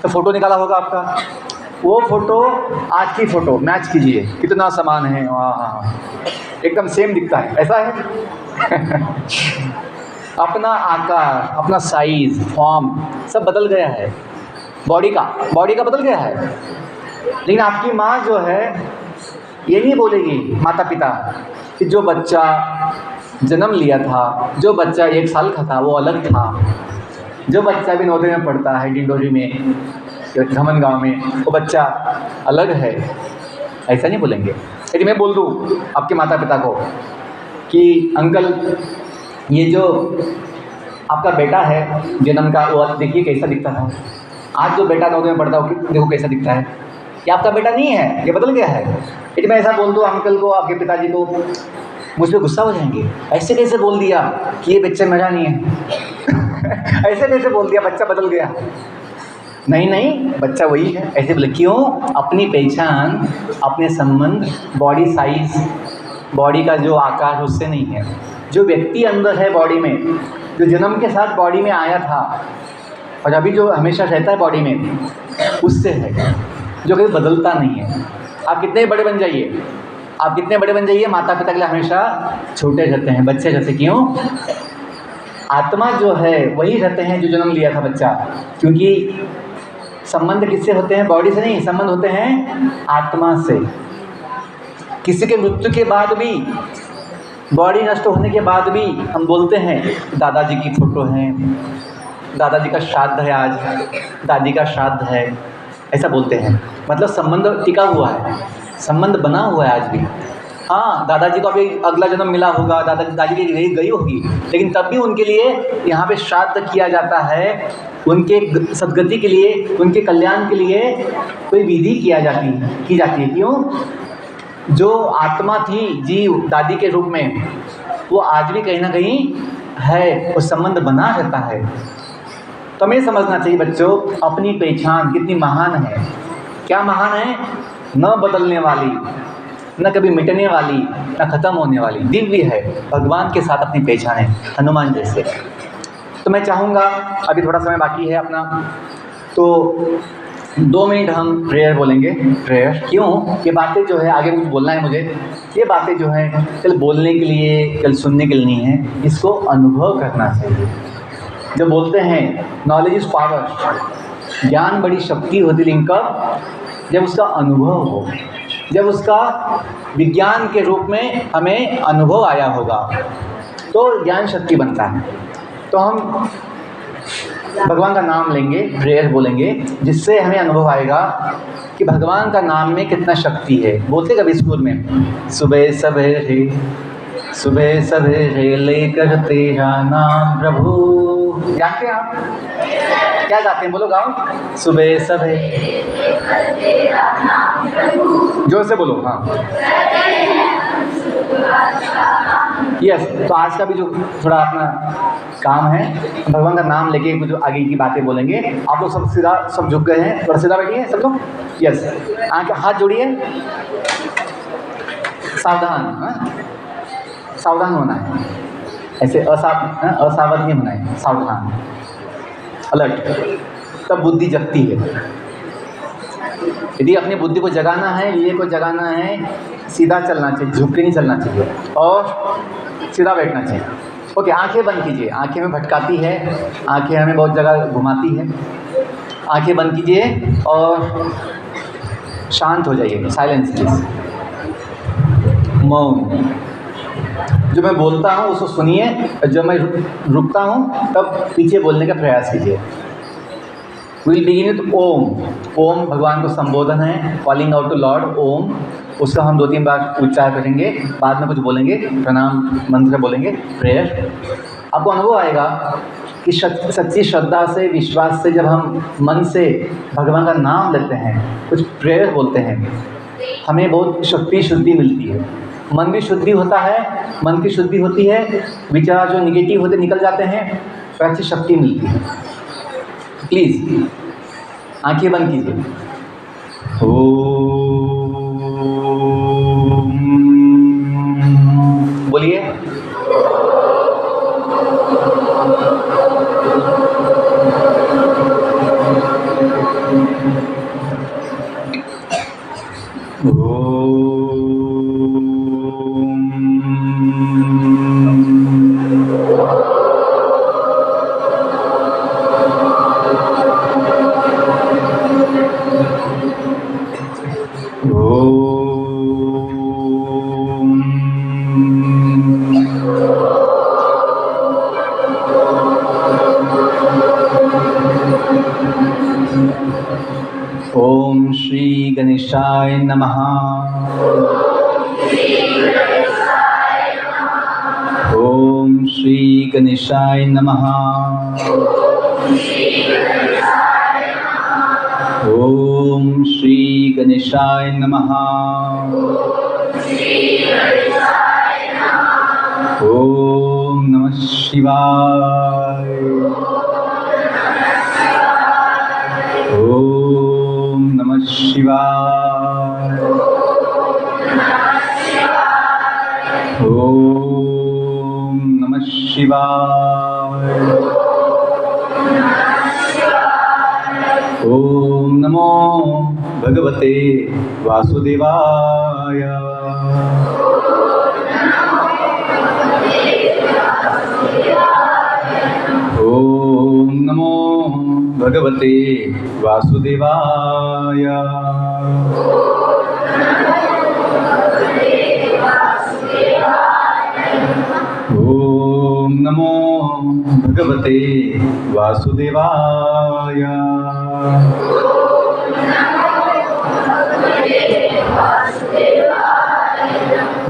तो फ़ोटो निकाला होगा आपका। वो फ़ोटो आज की फ़ोटो मैच कीजिए, कितना समान है, हाँ, एकदम सेम दिखता है, ऐसा है। अपना आकार, अपना साइज़, फॉर्म सब बदल गया है। बॉडी का बदल गया है। लेकिन आपकी माँ जो है ये नहीं बोलेगी, माता पिता, कि जो बच्चा जन्म लिया था, जो बच्चा 1 साल का था वो अलग था, जो बच्चा भी नवोदय में पढ़ता है, डिंडोरी में, धमन गांव में, वो बच्चा अलग है, ऐसा नहीं बोलेंगे। यदि मैं बोल दूँ आपके माता पिता को कि अंकल ये जो आपका बेटा है जन्म का, वो देखिए कैसा दिखता था, आज जो बेटा नवोदय में पढ़ता हो देखो कैसा दिखता है, ये आपका बेटा नहीं है, ये बदल गया है। यदि मैं ऐसा बोल दूँ अंकल को, आपके पिताजी को, मुझ पर गुस्सा हो जाएंगे, ऐसे कैसे बोल दिया कि ये बच्चा मेरा नहीं है। ऐसे कैसे बोल दिया, बच्चा बदल गया। नहीं, बच्चा वही है। ऐसे बोले क्यों? अपनी पहचान, अपने संबंध, बॉडी साइज, बॉडी का जो आकार उससे नहीं है। जो व्यक्ति अंदर है बॉडी में, जो जन्म के साथ बॉडी में आया था और अभी जो हमेशा रहता है बॉडी में, उससे है, जो कभी बदलता नहीं है। आप कितने बड़े बन जाइए, आप कितने बड़े बन जाइए, माता पिता के लिए हमेशा छोटे रहते हैं, बच्चे रहते हैं। क्यों? आत्मा जो है वही रहते हैं जो जन्म लिया था बच्चा, क्योंकि संबंध किससे होते हैं? बॉडी से नहीं, संबंध होते हैं आत्मा से। किसी के मृत्यु के बाद भी, बॉडी नष्ट होने के बाद भी हम बोलते हैं दादाजी की फोटो है, दादाजी का श्राद्ध है आज, दादी का श्राद्ध है, ऐसा बोलते हैं। मतलब संबंध टिका हुआ है, संबंध बना हुआ है आज भी। हाँ, दादाजी को अभी अगला जन्म मिला होगा, दादी की गई होगी, लेकिन तब भी उनके लिए यहाँ पे श्राद्ध किया जाता है, उनके सद्गति के लिए, उनके कल्याण के लिए कोई विधि की जाती है। क्यों? जो आत्मा थी जीव दादी के रूप में, वो आज भी कहीं ना कहीं है, वो संबंध बना रहता है। तो हमें समझना चाहिए बच्चों, अपनी पहचान कितनी महान है। क्या महान है? न बदलने वाली, न कभी मिटने वाली, न खत्म होने वाली, दिव्य है। भगवान के साथ अपनी पहचान है, हनुमान जैसे। तो मैं चाहूँगा, अभी थोड़ा समय बाकी है अपना, तो 2 मिनट हम प्रेयर बोलेंगे। प्रेयर क्यों? ये बातें जो है आगे कुछ बोलना है मुझे, ये बातें जो है कल बोलने के लिए, कल सुनने के लिए नहीं है, इसको अनुभव करना चाहिए। जब बोलते हैं नॉलेज इज़ पावर, ज्ञान बड़ी शक्ति होती, लेकिन कब? जब उसका अनुभव हो, जब उसका विज्ञान के रूप में हमें अनुभव आया होगा, तो ज्ञान शक्ति बनता है। तो हम भगवान का नाम लेंगे, प्रेयर बोलेंगे, जिससे हमें अनुभव आएगा कि भगवान का नाम में कितना शक्ति है। बोलते कभी स्कूल में, सुबह सवेरे लेकर तेरा नाम प्रभु। जानते हैं आप क्या गाते हैं? बोलो, गाओ। सुबह सवेरे, जोर से बोलो। हाँ, यस। तो आज का भी जो थोड़ा अपना काम है, भगवान का नाम लेके कुछ आगे की बातें बोलेंगे। आप लोग सब सीधा, सब झुक गए हैं, थोड़ा सीधा बैठिए सब लोग। यस, हाथ जोड़िए, सावधान। हाँ, सावधान होना है, ऐसे असावध नहीं होना है, सावधान, अलर्ट। तब बुद्धि जगती है। यदि अपनी बुद्धि को जगाना है, लिए को जगाना है, सीधा चलना चाहिए, झुक के नहीं चलना चाहिए, और सीधा बैठना चाहिए। ओके, आंखें बंद कीजिए। आंखें हमें भटकाती है, आंखें हमें बहुत जगह घुमाती है। आंखें बंद कीजिए और शांत हो जाइए, साइलेंस प्लीज, मौन। जो मैं बोलता हूँ उसको सुनिए, और जब मैं रुकता हूँ तब पीछे बोलने का प्रयास कीजिए। विल बिगिन विद ओम। ओम भगवान को संबोधन है, कॉलिंग आउट टू लॉर्ड, ओम। उसका हम 2-3 बार उच्चार करेंगे, बाद में कुछ बोलेंगे, प्रणाम मंत्र बोलेंगे, प्रेयर। आपको अनुभव आएगा कि सच्ची श्रद्धा से, विश्वास से जब हम मन से भगवान का नाम लेते हैं, कुछ प्रेयर बोलते हैं, हमें बहुत शक्ति, शुद्धि मिलती है। मन भी शुद्धि होता है, मन की शुद्धि होती है, विचार जो निगेटिव होते निकल जाते हैं, तो अच्छी शक्ति मिलती है। प्लीज़ आंखें बंद कीजिए। ओम बोलिए। ओम श्री गणेशाय नमः। ओम श्री गणेशाय नमः। ओम श्री गणेशाय नमः। ओम नमः शिवाय। ओम नमः शिवाय। ओम नमः शिवाय। ओम नमो भगवते वासुदेवाय। ओम नमो भगवते वासुदेवाय। ओम नमो भगवते वासुदेवाय।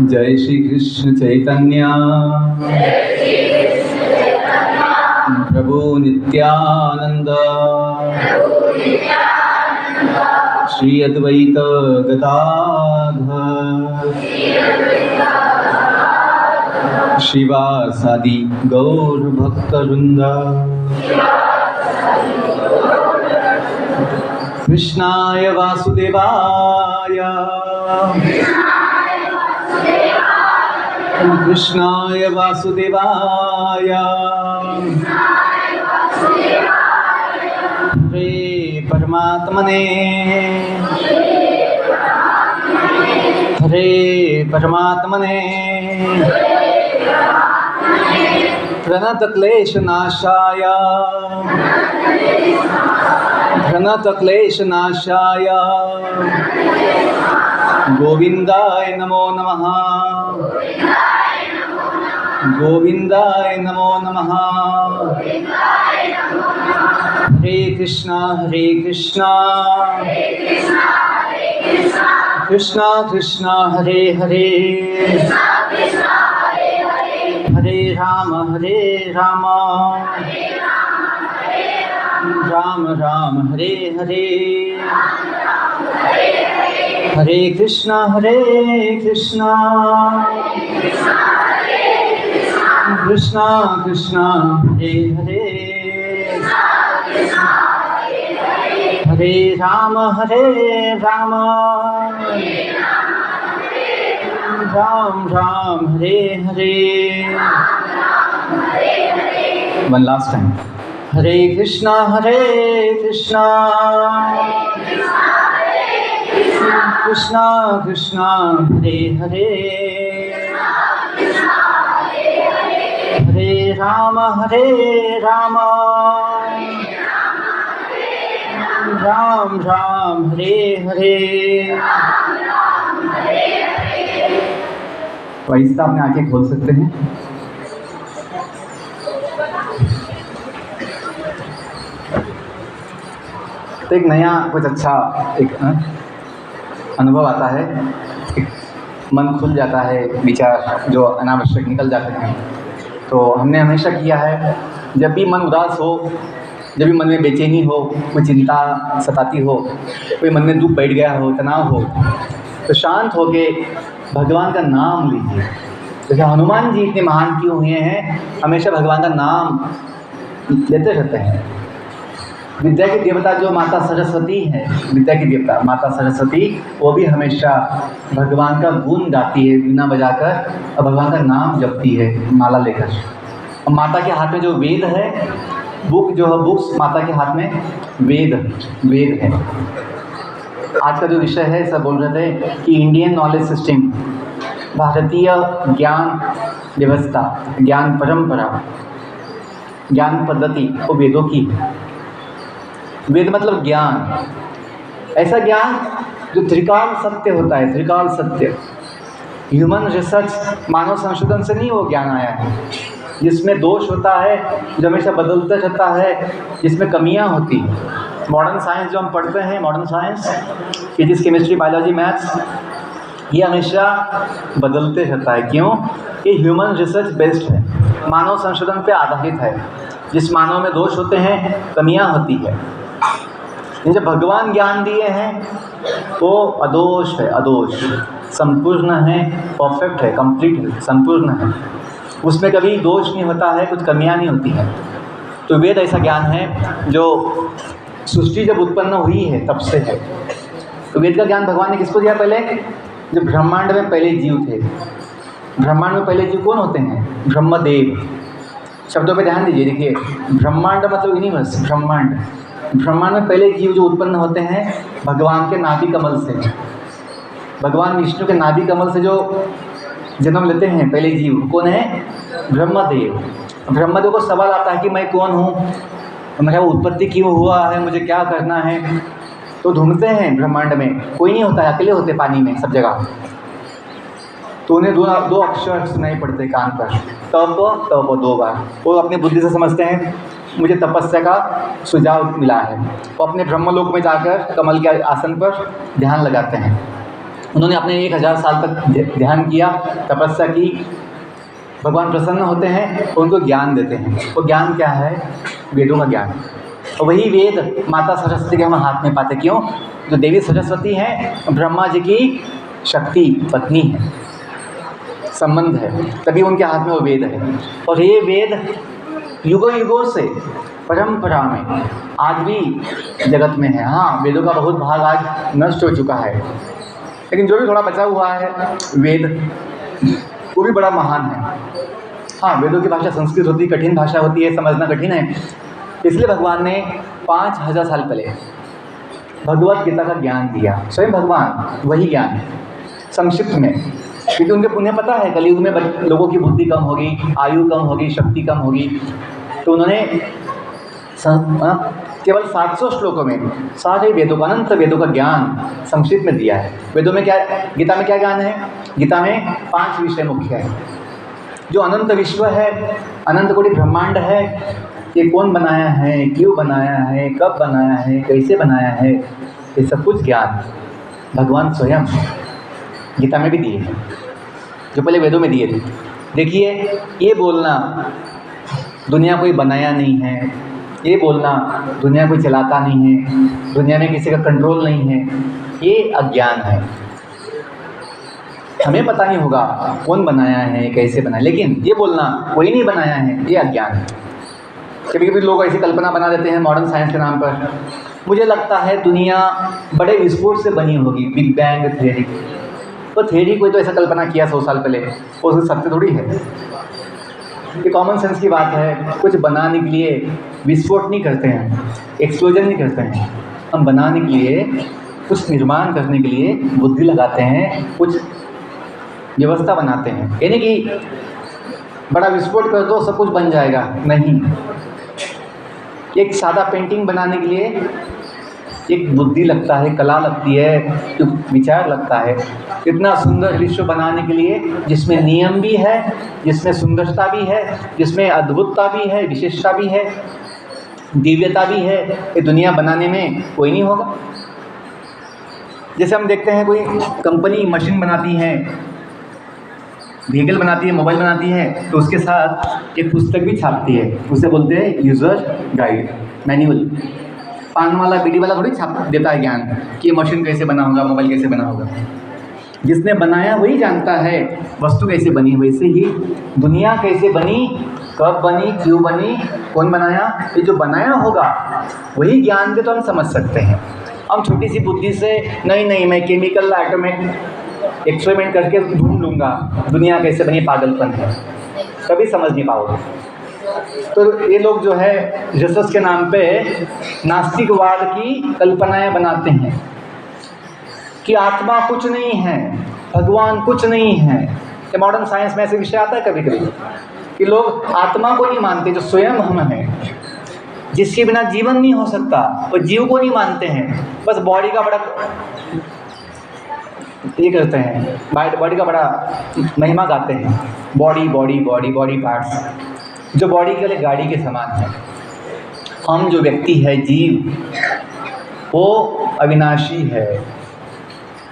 जय श्री कृष्ण चैतन्य प्रभु नित्यानंद श्री अद्वैत गदाधर श्रीवासादि गौर भक्तवृंद। कृष्णाय वासुदेवाय कृष्णाय वासुदेवाय। हरे परमात्मने हरे परमात्मने प्रणतक्लेशनाशाय प्रणतक्लेशनाशाय गोविंदाय नमो नमः गोविंदाय नमो नमः। हरे कृष्णा कृष्णा कृष्णा हरे हरे हरे राम राम राम हरे हरे। हरे कृष्णा कृष्णा कृष्णा हरे हरे हरे राम राम राम हरे हरे। One last time. हरे कृष्णा कृष्णा कृष्णा हरे हरे हरे राम राम राम हरे हरे। वैसे अपने आंखें खोल सकते हैं। तो एक नया कुछ अच्छा एक अनुभव आता है, एक मन खुल जाता है, विचार जो अनावश्यक निकल जाते हैं। तो हमने हमेशा किया है, जब भी मन उदास हो, जब भी मन में बेचैनी हो, कोई चिंता सताती हो, कोई मन में दुख बैठ गया हो, तनाव हो, तो शांत होके भगवान का नाम लीजिए। जैसे हनुमान जी इतने महान क्यों हुए हैं, हमेशा भगवान का नाम लेते रहते हैं। विद्या की देवता जो माता सरस्वती है, विद्या की देवता माता सरस्वती, वो भी हमेशा भगवान का गुण गाती है वीणा बजाकर और भगवान का नाम जपती है माला लेकर। और माता के हाथ में जो वेद है, बुक जो है, बुक्स माता के हाथ में वेद है। आज का जो विषय है, सब बोल रहे थे कि इंडियन नॉलेज सिस्टम, भारतीय ज्ञान व्यवस्था, ज्ञान परंपरा, ज्ञान पद्धति वो वेदों की। वेद मतलब ज्ञान, ऐसा ज्ञान जो त्रिकाल सत्य होता है, त्रिकाल सत्य। ह्यूमन रिसर्च, मानव संशोधन से नहीं वो ज्ञान आया है, जिसमें दोष होता है, जो हमेशा बदलता रहता है, जिसमें कमियां होती हैं। मॉडर्न साइंस जो हम पढ़ते हैं, modern science, physics, chemistry, biology, maths, ये हमेशा बदलते रहता है। क्यों? ये ह्यूमन रिसर्च बेस्ड है, मानव संशोधन पे आधारित है। जिस मानव में दोष होते हैं, कमियां होती है, जो भगवान ज्ञान दिए हैं वो अदोष है, अदोष, संपूर्ण है, परफेक्ट है, कंप्लीट है, संपूर्ण है। उसमें कभी दोष नहीं होता है, कुछ कमियां नहीं होती हैं। तो वेद ऐसा ज्ञान है जो सृष्टि जब उत्पन्न हुई है तब से है। तो वेद का ज्ञान भगवान ने किसको दिया? पहले जो ब्रह्मांड में पहले जीव थे। ब्रह्मांड में पहले जीव कौन होते हैं? ब्रह्मदेव। शब्दों पे ध्यान दीजिए। देखिए, ब्रह्मांड मतलब यूनिवर्स, ब्रह्मांड ब्रह्मांड में पहले जीव जो उत्पन्न होते हैं भगवान के नाभि कमल से, भगवान विष्णु के नाभि कमल से जो जन्म लेते हैं पहले जीव, कौन है? ब्रह्मदेव। ब्रह्मदेव को सवाल आता है कि मैं कौन हूँ, मेरा उत्पत्ति क्यों हुआ है, मुझे क्या करना है। तो ढूंढते हैं ब्रह्मांड में, कोई नहीं होता है, अकेले होते पानी में सब जगह। तो उन्हें दो अक्षर सुनाई पड़ते कान पर, तप तप 2 बार। वो अपनी बुद्धि से समझते हैं मुझे तपस्या का सुझाव मिला है। वो अपने ब्रह्मलोक में जाकर कमल के आसन पर ध्यान लगाते हैं। उन्होंने अपने 1000 साल तक ध्यान किया, तपस्या की। भगवान प्रसन्न होते हैं, उनको ज्ञान देते हैं। वो ज्ञान क्या है? वेदों का ज्ञान। और वही वेद माता सरस्वती के हम हाथ में पाते। क्यों? जो देवी सरस्वती हैं ब्रह्मा जी की शक्ति पत्नी है, संबंध है, तभी उनके हाथ में वो वेद है। और ये वेद युगों युगों से परंपरा में आज भी जगत में है। हाँ, वेदों का बहुत भाग आज नष्ट हो चुका है, लेकिन जो भी थोड़ा बचा हुआ है वेद, वो भी बड़ा महान है। हाँ, वेदों की भाषा संस्कृत होती है, कठिन भाषा होती है, समझना कठिन है। इसलिए भगवान ने 5000 साल पहले भगवत गीता का ज्ञान दिया। स्वयं भगवान वही ज्ञान संक्षिप्त में, क्योंकि उन्हें पता है कलयुग में लोगों की बुद्धि कम होगी, आयु कम होगी, शक्ति कम होगी। तो उन्होंने केवल 700 श्लोकों में सारे वेदों का, अनंत वेदों का ज्ञान संक्षिप्त में दिया है। वेदों में क्या, गीता में क्या ज्ञान है? गीता में 5 विषय मुख्य है। जो अनंत विश्व है, अनंत कोटि ब्रह्मांड है, ये कौन बनाया है, क्यों बनाया है, कब बनाया है, कैसे बनाया है, ये सब कुछ ज्ञान भगवान स्वयं गीता में भी दिए हैं, जो पहले वेदों में दिए थे। देखिए, ये बोलना दुनिया कोई बनाया नहीं है, ये बोलना दुनिया कोई चलाता नहीं है, दुनिया में किसी का कंट्रोल नहीं है, ये अज्ञान है। हमें पता नहीं होगा कौन बनाया है, कैसे बनाया, लेकिन ये बोलना कोई नहीं बनाया है, ये अज्ञान है। कभी कभी लोग ऐसी कल्पना बना देते हैं मॉडर्न साइंस के नाम पर। मुझे लगता है दुनिया बड़े विस्फोट से बनी होगी, बिग बैंग थ्योरी। तो थ्योरी कोई तो ऐसा कल्पना किया 100 साल पहले, वो सत्य थोड़ी है। ये कॉमन सेंस की बात है। कुछ बनाने के लिए विस्फोट नहीं करते हैं, एक्सप्लोजन नहीं करते हैं। हम बनाने के लिए, कुछ निर्माण करने के लिए बुद्धि लगाते हैं, कुछ व्यवस्था बनाते हैं। यानी कि बड़ा विस्फोट कर दो सब कुछ बन जाएगा, नहीं। एक सादा पेंटिंग बनाने के लिए एक बुद्धि लगता है, कला लगती है, एक विचार लगता है। इतना सुंदर विश्व बनाने के लिए जिसमें नियम भी है, जिसमें सुंदरता भी है, जिसमें अद्भुतता भी है, विशेषता भी है, दिव्यता भी है, ये दुनिया बनाने में कोई नहीं होगा। जैसे हम देखते हैं कोई कंपनी मशीन बनाती है, व्हीकल बनाती है, मोबाइल बनाती है, तो उसके साथ एक पुस्तक भी छापती है, उसे बोलते हैं यूज़र गाइड, मैनुअल। पान वाला, बीड़ी वाला थोड़ी छाप देता है ज्ञान कि ये मशीन कैसे बना होगा, मोबाइल कैसे बना होगा। जिसने बनाया वही जानता है वस्तु कैसे बनी। वैसे ही दुनिया कैसे बनी, कब बनी, क्यों बनी, कौन बनाया, ये जो बनाया होगा वही ज्ञान दे तो हम समझ सकते हैं। हम छोटी सी बुद्धि से नहीं मैं केमिकल एटॉमिक एक्सपेरिमेंट करके ढूंढ लूँगा दुनिया कैसे बनी, पागलपन है, कभी समझ नहीं पाओगे। तो ये लोग जो है रिसर्च के नाम पे नास्तिकवाद की कल्पनाएं बनाते हैं कि आत्मा कुछ नहीं है, भगवान कुछ नहीं है। ये मॉडर्न साइंस में ऐसे विषय आता है कभी कभी कि लोग आत्मा को नहीं मानते, जो स्वयं हम हैं, जिसके बिना जीवन नहीं हो सकता, वो जीव को नहीं मानते हैं। बस बॉडी का बड़ा ये करते हैं, बॉडी का बड़ा महिमा गाते हैं, body body body body parts, जो बॉडी के लिए गाड़ी के समान है। हम जो व्यक्ति है, जीव, वो अविनाशी है,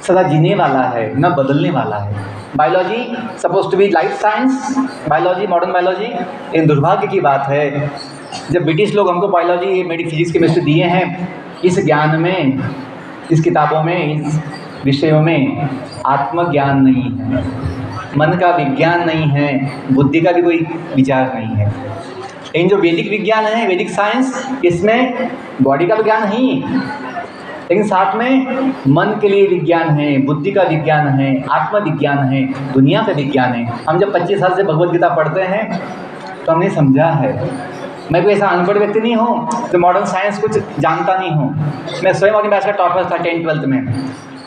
सदा जीने वाला है, न बदलने वाला है। Biology suppose to be life science, biology, modern biology, इन दुर्भाग्य की बात है जब ब्रिटिश लोग हमको बायोलॉजी, फिजिक्स, केमिस्ट्री दिए हैं, इस ज्ञान में, इस किताबों में, इस विषयों में आत्मज्ञान नहीं है, मन का विज्ञान नहीं है, बुद्धि का भी कोई विचार नहीं है। लेकिन जो वैदिक विज्ञान है, वैदिक साइंस, इसमें बॉडी का तो ज्ञान ही, लेकिन साथ में मन के लिए विज्ञान है, बुद्धि का विज्ञान है, आत्मविज्ञान है, दुनिया का विज्ञान है। हम जब 25 साल से भगवद गीता पढ़ते हैं तो हमने समझा है मैं कोई ऐसा अनपढ़ व्यक्ति नहीं हूँ तो मॉडर्न साइंस कुछ जानता नहीं हूँ। मैं स्वयं अपनी बैच का टॉपर था 10th-12th में।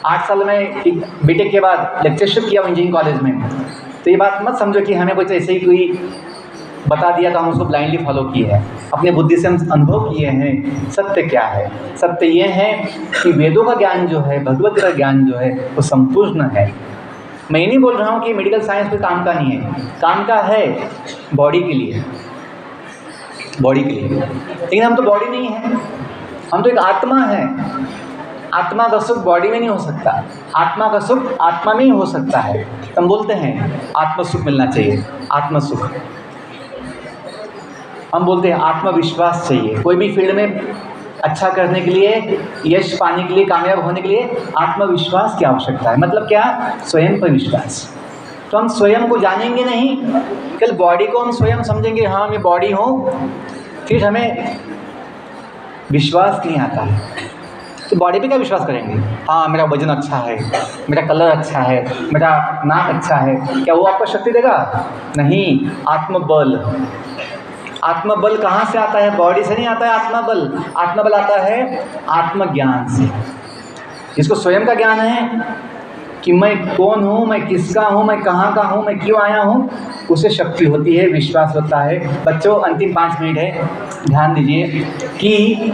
8 साल में बीटेक के बाद लेक्चरशिप किया इंजीनियरिंग कॉलेज में। तो ये बात मत समझो कि हमें कुछ ऐसे ही कोई बता दिया तो हम उसको ब्लाइंडली फॉलो किए हैं। अपने बुद्धि से हम अनुभव किए हैं सत्य क्या है। सत्य ये है कि वेदों का ज्ञान जो है, भगवत गीता का ज्ञान जो है वो संपूर्ण है। मैं ये नहीं बोल रहा हूँ कि मेडिकल साइंस कोई काम का नहीं है, काम का है बॉडी के लिए, बॉडी के लिए। लेकिन हम तो बॉडी नहीं है, हम तो एक आत्मा है। आत्मा का सुख बॉडी में नहीं हो सकता, आत्मा का सुख आत्मा में ही हो सकता है। हम बोलते हैं आत्म सुख मिलना चाहिए, आत्म सुख। हम बोलते हैं आत्मविश्वास चाहिए। कोई भी फील्ड में अच्छा करने के लिए, यश पाने के लिए, कामयाब होने के लिए आत्मविश्वास की आवश्यकता है। मतलब क्या? स्वयं पर विश्वास। तो हम स्वयं को जानेंगे नहीं, कल बॉडी को हम स्वयं समझेंगे, हाँ मैं बॉडी हूँ, फिर हमें विश्वास नहीं आता है। तो बॉडी पे क्या विश्वास करेंगे? हाँ मेरा वजन अच्छा है, मेरा कलर अच्छा है, मेरा नाक अच्छा है, क्या वो आपको शक्ति देगा? नहीं। आत्मबल, आत्मबल कहाँ से आता है? बॉडी से नहीं आता है आत्मबल। आत्मबल आता है आत्मज्ञान से। जिसको स्वयं का ज्ञान है कि मैं कौन हूँ, मैं किसका हूँ, मैं कहाँ का हूँ, मैं क्यों आया हूँ, उसे शक्ति होती है, विश्वास होता है। बच्चों अंतिम 5 मिनट है, ध्यान दीजिए कि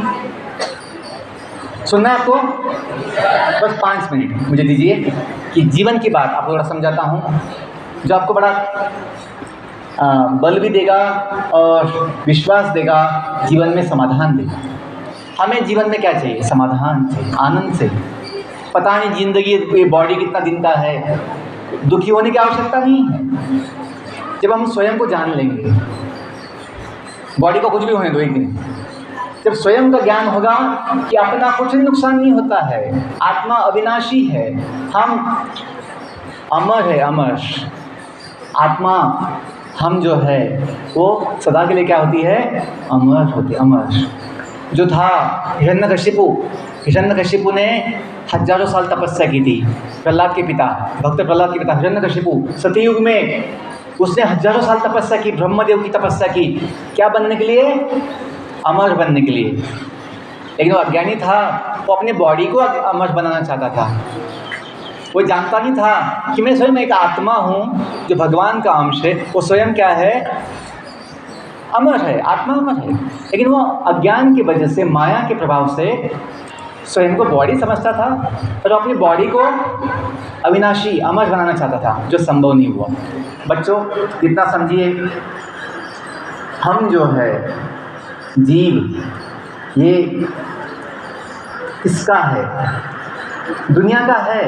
सुनना है आपको, बस 5 मिनट मुझे दीजिए कि जीवन की बात आपको थोड़ा समझाता हूँ जो आपको बड़ा बल भी देगा और विश्वास देगा, जीवन में समाधान देगा। हमें जीवन में क्या चाहिए? समाधान चाहिए, आनंद चाहिए। पता नहीं जिंदगी ये बॉडी कितना दिन का है, दुखी होने की आवश्यकता नहीं है। जब हम स्वयं को जान लेंगे, बॉडी को कुछ भी होने दो एक दिन, जब स्वयं का ज्ञान होगा कि अपना कुछ नुकसान नहीं होता है, आत्मा अविनाशी है, हम अमर है, अमर आत्मा हम जो है वो सदा के लिए क्या होती है? अमर होती, अमर। जो था हिरण्यकशिपु ने हजारों साल तपस्या की थी। प्रहलाद के पिता, भक्त प्रहलाद के पिता हिरण्यकशिपु, सतयुग में उसने हजारों साल तपस्या की, ब्रह्मदेव की तपस्या की, क्या बनने के लिए? अमर बनने के लिए। लेकिन वो अज्ञानी था, वो अपने बॉडी को अमर बनाना चाहता था। वो जानता नहीं था कि मैं स्वयं एक आत्मा हूँ जो भगवान का अंश है। वो स्वयं क्या है? अमर है, आत्मा अमर है। लेकिन वो अज्ञान की वजह से, माया के प्रभाव से स्वयं को बॉडी समझता था और अपनी बॉडी को अविनाशी, अमर बनाना चाहता था, जो संभव नहीं हुआ। बच्चों इतना समझिए, हम जो है जीव, ये किसका है? दुनिया का है,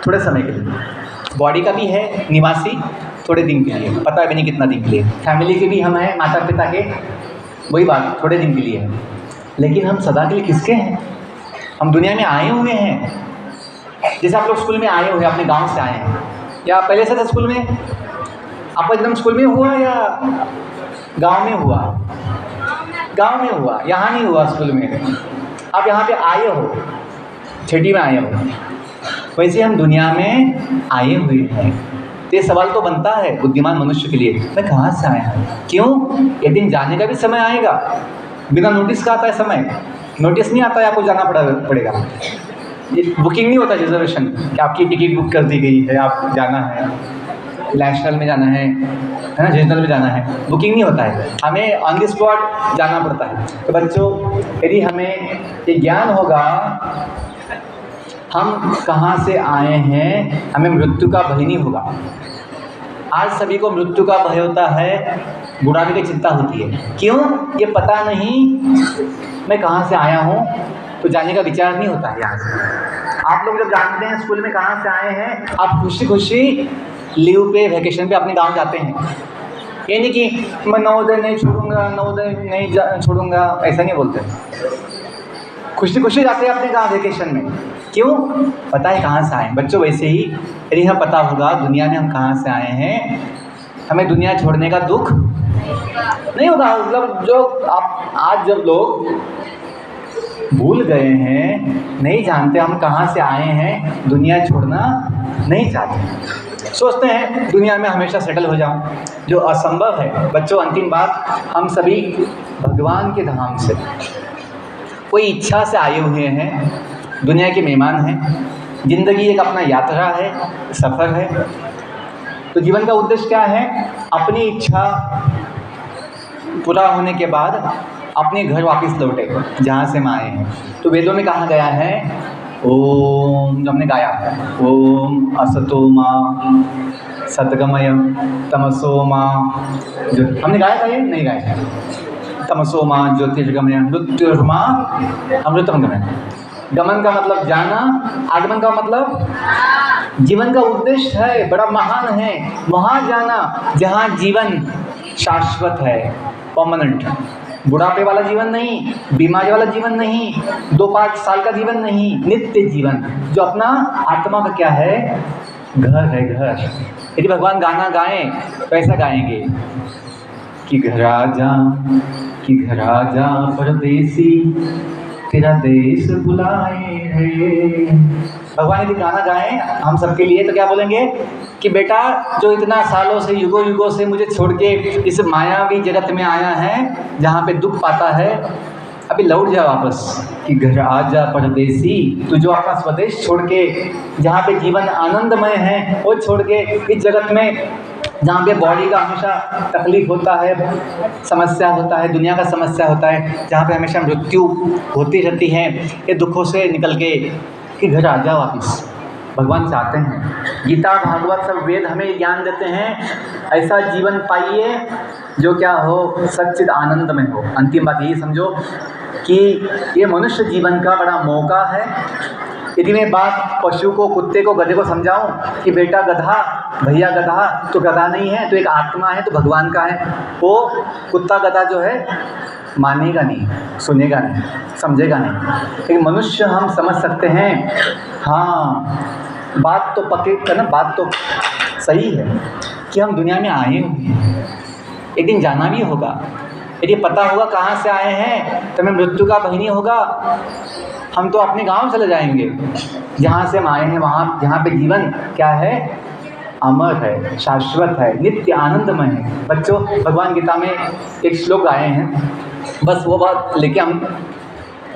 थोड़े समय के लिए। बॉडी का भी है निवासी, थोड़े दिन के लिए, पता भी नहीं कितना दिन के लिए। फैमिली के भी हम हैं, माता पिता के, वही बात, थोड़े दिन के लिए है। लेकिन हम सदा के लिए किसके हैं? हम दुनिया में आए हुए हैं। जैसे आप लोग स्कूल में आए हुए, अपने गांव से आए हैं, या पहले से था स्कूल में? आपका एकदम स्कूल में हुआ या गांव में हुआ? गांव में हुआ, यहाँ नहीं हुआ स्कूल में। आप यहाँ पे आए हो, छठी में आए हो। वैसे हम दुनिया में आए हुए हैं। तो ये सवाल तो बनता है बुद्धिमान मनुष्य के लिए, मैं कहाँ से आया हूँ? क्यों? एक दिन जाने का भी समय आएगा। बिना नोटिस का आता है समय, नोटिस नहीं आता है, आपको जाना पड़ेगा। ये बुकिंग नहीं होता, रिजर्वेशन कि आपकी टिकट बुक कर दी गई है, आप जाना है, नेशनल में जाना है ना, रीजनल में जाना है, बुकिंग नहीं होता है, हमें ऑन द स्पॉट जाना पड़ता है। तो बच्चों यदि हमें ये ज्ञान होगा हम कहाँ से आए हैं, हमें मृत्यु का भय नहीं होगा। आज सभी को मृत्यु का भय होता है, बुढ़ापे की चिंता होती है। क्यों? ये पता नहीं मैं कहाँ से आया हूँ, तो जाने का विचार नहीं होता है यहाँ से। आप लोग जब जानते हैं स्कूल में कहाँ से आए हैं, आप खुशी खुशी लीव पे, वैकेशन पे अपने गांव जाते हैं। ये नहीं कि मैं नवोदय नहीं छोड़ूंगा, नवोदय नहीं छोड़ूंगा, ऐसा नहीं बोलते। खुशी खुशी जाते हैं अपने गांव वैकेशन में। क्यों? पता है कहाँ से आए। बच्चों वैसे ही यदि हमें पता होगा दुनिया में हम कहाँ से आए हैं, हमें दुनिया छोड़ने का दुख नहीं होगा। मतलब जो आप आज जब लोग भूल गए हैं, नहीं जानते हम कहाँ से आए हैं, दुनिया छोड़ना नहीं चाहते। सोचते हैं दुनिया में हमेशा सेटल हो जाऊं, जो असंभव है। बच्चों, अंतिम बात, हम सभी भगवान के धाम से कोई इच्छा से आए हुए हैं, दुनिया के मेहमान हैं। जिंदगी एक अपना यात्रा है, सफ़र है। तो जीवन का उद्देश्य क्या है? अपनी इच्छा पूरा होने के बाद अपने घर वापस लौटे, जहाँ से हम आए हैं। तो वेदों में कहा गया है, ओम, जो हमने गाया, ओम असतो मां सद्गमय तमसो मां, जो हमने गाया था, ये नहीं गाया था। तमसो मां ज्योतिर्गमय मृत्युर्मां अमृतम गमय। गमन का मतलब जाना, आगमन का मतलब जीवन का उद्देश्य है, बड़ा महान है, वहाँ जाना जहाँ जीवन शाश्वत है, परमानेंट। बुढ़ापे वाला जीवन नहीं, बीमारी वाला जीवन नहीं, 2-5 साल का जीवन नहीं, नित्य जीवन, जो अपना आत्मा का क्या है? घर है, घर। यदि भगवान गाना गाएं तो ऐसा गाएंगे कि घर आजा, कि घर आजा परदेसी, तेरा देश बुलाए रे। भगवान यदि गाना गाएं हम सबके लिए तो क्या बोलेंगे कि बेटा, जो इतना सालों से, युगों युगों से मुझे छोड़ के इस मायावी जगत में आया है, जहाँ पे दुख पाता है, अभी लौट जा वापस। कि घर आजा परदेसी, तू जो अपना स्वदेश छोड़ के, जहाँ पे जीवन आनंदमय है, वो छोड़ के इस जगत में जहाँ पे बॉडी का हमेशा तकलीफ होता है, समस्या होता है, दुनिया का समस्या होता है, जहाँ पे हमेशा मृत्यु होती रहती है, ये दुखों से निकल के कि घर आ जाओ वापस। भगवान चाहते हैं, गीता भागवत सब वेद हमें ज्ञान देते हैं, ऐसा जीवन पाइए जो क्या हो? सच्चिद आनंद में हो। अंतिम बात यही समझो कि ये मनुष्य जीवन का बड़ा मौका है। यदि मैं बात पशु को, कुत्ते को, गधे को समझाऊं कि बेटा गधा, भैया गधा तो गधा नहीं है, तो एक आत्मा है, तो भगवान का है। वो कुत्ता गधा जो है मानेगा नहीं, सुनेगा नहीं, समझेगा नहीं। लेकिन मनुष्य हम समझ सकते हैं, हाँ बात तो पक्की करना, बात तो सही है कि हम दुनिया में आए हुए हैं, एक दिन जाना भी होगा। यदि पता होगा कहाँ से आए हैं तो हमें मृत्यु का भय नहीं होगा। हम तो अपने गांव चले जाएंगे, जहाँ से हम आए हैं, वहाँ जहाँ पे जीवन क्या है? अमर है, शाश्वत है, नित्य आनंदमय है। बच्चों, भगवान गीता में एक श्लोक आए हैं, बस वो बात लेके हम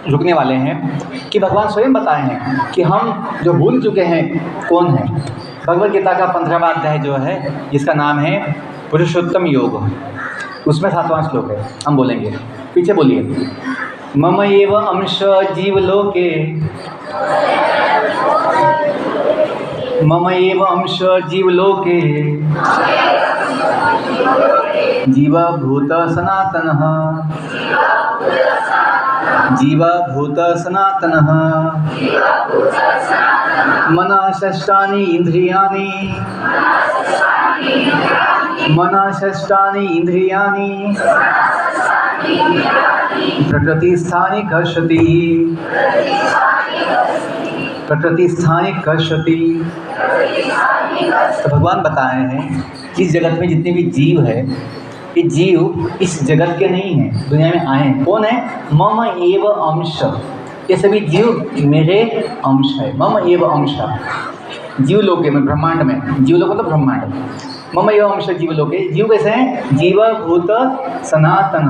रुकने वाले हैं कि भगवान स्वयं बताए हैं कि हम जो भूल चुके हैं कौन है। भगवद गीता का 15वां अध्याय जो है, जिसका नाम है पुरुषोत्तम योग, उसमें 7वां श्लोक है, हम बोलेंगे, पीछे बोलिए। मम एव अंश जीवलोके, मम एव अंश जीवलोके, जीवभूत सनातनः, जीवभूत सनातनः, मनः षष्ठानि इन्द्रियाणि, मनः षष्ठानि इन्द्रियाणि, प्रकृतिस्थानि कर्षति, प्रकृतिस्थानि कर्षति। तो भगवान बताए हैं कि इस जगत में जितने भी जीव है, ये जीव इस जगत के नहीं हैं, दुनिया में आए हैं। कौन है? मम एव अंश, ये सभी जीव मेरे अंश है। मम एव अंश, जीवलोके में, ब्रह्मांड में, जीवलोक मतलब ब्रह्मांड। मम एव अंश जीवलोके, जीव कैसे हैं? जीवभूत सनातन,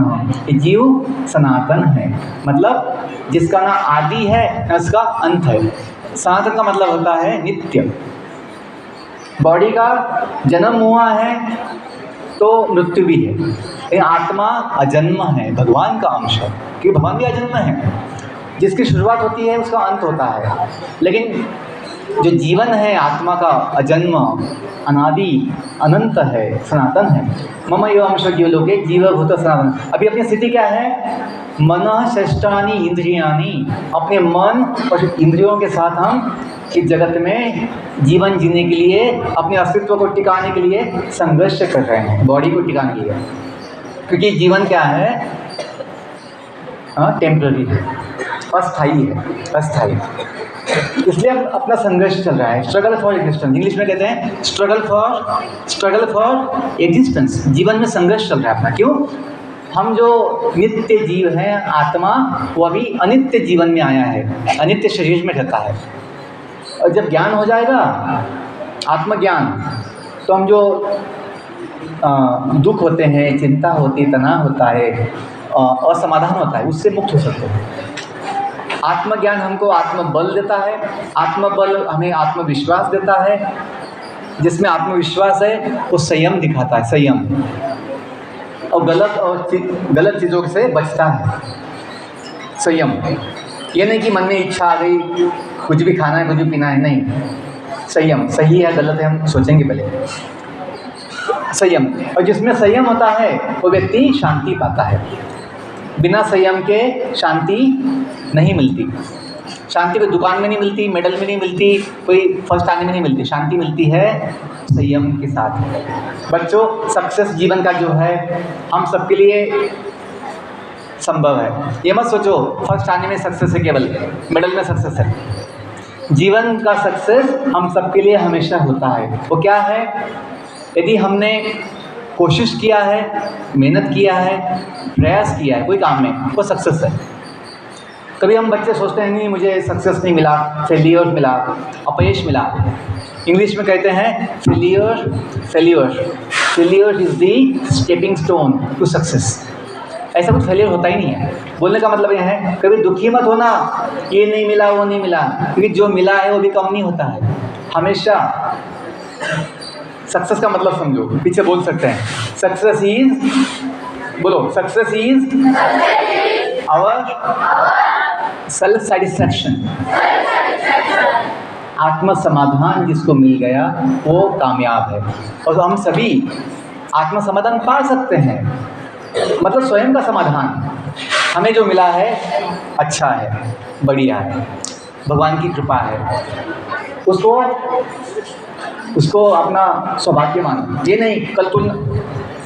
ये जीव सनातन है, मतलब जिसका ना आदि है ना उसका अंत है। सनातन का मतलब होता है नित्य। बॉडी का जन्म हुआ है तो मृत्यु भी है, लेकिन आत्मा अजन्म है, भगवान का अंश है, क्योंकि भगवान भी अजन्म है। जिसकी शुरुआत होती है उसका अंत होता है, लेकिन जो जीवन है आत्मा का अजन्म, अनादि, अनंत है, सनातन है। मम एव अंश जीवलोके जीवभूत सनातन। अभी अपनी स्थिति क्या है? मनः षष्ठानि इंद्रियाणि, अपने मन और इंद्रियों के साथ हम इस जगत में जीवन जीने के लिए, अपने अस्तित्व को टिकाने के लिए संघर्ष कर रहे हैं, बॉडी को टिकाने के लिए। क्योंकि जीवन क्या है? टेम्पररी है, अस्थाई है, अस्थाई। इसलिए अब अपना संघर्ष चल रहा है, स्ट्रगल फॉर एग्जिस्टेंस। इंग्लिश में कहते हैं स्ट्रगल फॉर एग्जिस्टेंस। जीवन में संघर्ष चल रहा है अपना। क्यों? हम जो नित्य जीव हैं, आत्मा, वो अभी अनित्य जीवन में आया है, अनित्य शरीर में रहता है। और जब ज्ञान हो जाएगा, आत्मज्ञान, तो हम जो दुख होते हैं, चिंता होती, तनाव होता है, असमाधान होता है, उससे मुक्त हो सकते हैं। आत्मज्ञान हमको आत्मबल देता है, आत्मबल हमें आत्मविश्वास देता है। जिसमें आत्मविश्वास है वो संयम दिखाता है, संयम, और गलत चीज़ों से बचता है। संयम ये नहीं कि मन में इच्छा आ गई कुछ भी खाना है कुछ भी पीना है, नहीं। संयम, सही है गलत है हम सोचेंगे पहले। संयम, और जिसमें संयम होता है वो व्यक्ति शांति पाता है। बिना संयम के शांति नहीं मिलती। शांति कोई दुकान में नहीं मिलती, मेडल में नहीं मिलती, कोई फर्स्ट आने में नहीं मिलती। शांति मिलती है संयम के साथ। बच्चों, सक्सेस जीवन का जो है हम सबके लिए संभव है। ये मत सोचो फर्स्ट आने में सक्सेस है, केवल मेडल में सक्सेस है। जीवन का सक्सेस हम सबके लिए हमेशा होता है। वो क्या है? यदि हमने कोशिश किया है, मेहनत किया है, प्रयास किया है कोई काम में, वो सक्सेस है। कभी हम बच्चे सोचते हैं नहीं मुझे सक्सेस नहीं मिला, फेलियर मिला, अपयश मिला। इंग्लिश में कहते हैं failure is the stepping stone to success. ऐसा कुछ फेलियर होता ही नहीं है। बोलने का मतलब यह है कभी दुखी मत होना, ये नहीं मिला वो नहीं मिला, क्योंकि जो मिला है वो भी कम नहीं होता है। हमेशा सक्सेस का मतलब समझो, पीछे बोल सकते हैं सक्सेस इज, बोलो success is our self satisfaction. आत्म समाधान जिसको मिल गया वो कामयाब है। और हम सभी आत्म समाधान पा सकते हैं, मतलब स्वयं का समाधान। हमें जो मिला है अच्छा है, बढ़िया है, भगवान की कृपा है, उसको अपना सौभाग्य मानो। ये नहीं कल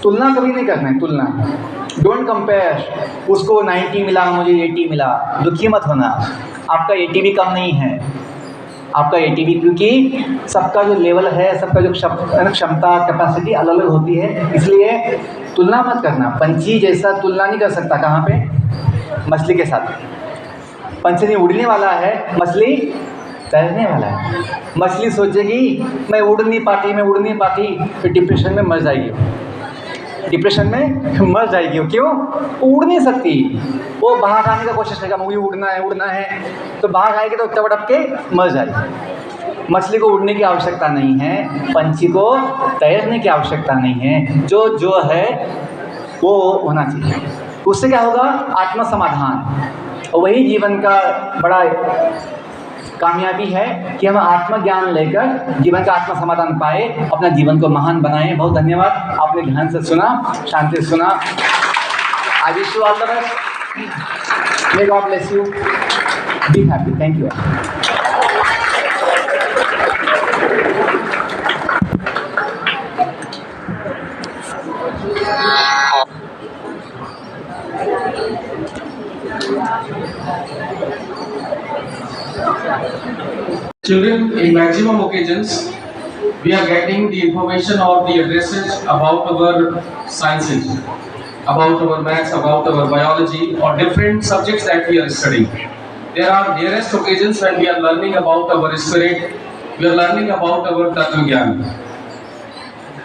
तुलना कभी नहीं करना है। तुलना डोंट कंपेयर, उसको 90 मिला मुझे 80 मिला, दुखी मत होना। आपका 80 भी कम नहीं है, आपका 80 भी, क्योंकि सबका जो लेवल है, सबका जो क्षमता कैपेसिटी अलग अलग होती है, इसलिए तुलना मत करना। पंछी जैसा तुलना नहीं कर सकता, कहाँ पे? मछली के साथ। पंछी नहीं उड़ने वाला है, मछली तैरने वाला है। मछली सोचेगी मैं उड़ नहीं पाती, फिर डिप्रेशन में मर जाएगी। क्यों? वो उड़ नहीं सकती। वो बाहर आने का कोशिश करेगा, मुझे उड़ना है, तो बाहर आएगी तो तड़प के मर जाएगी। मछली को उड़ने की आवश्यकता नहीं है, पंछी को तैरने की आवश्यकता नहीं है। जो है वो होना चाहिए। उससे क्या होगा? आत्म समाधान। और वही जीवन का बड़ा कामयाबी है कि हम आत्मज्ञान लेकर जीवन का आत्म समाधान पाए, अपना जीवन को महान बनाएं। बहुत धन्यवाद, आपने ध्यान से सुना, शांति से सुना। I wish you all the best. May God bless you, be happy. Thank you. Children, in maximum occasions, we are getting the information or the addresses about our sciences, about our maths, about our biology, or different subjects that we are studying. There are nearest occasions when we are learning about our spirit, we are learning about our Tattva Gyan.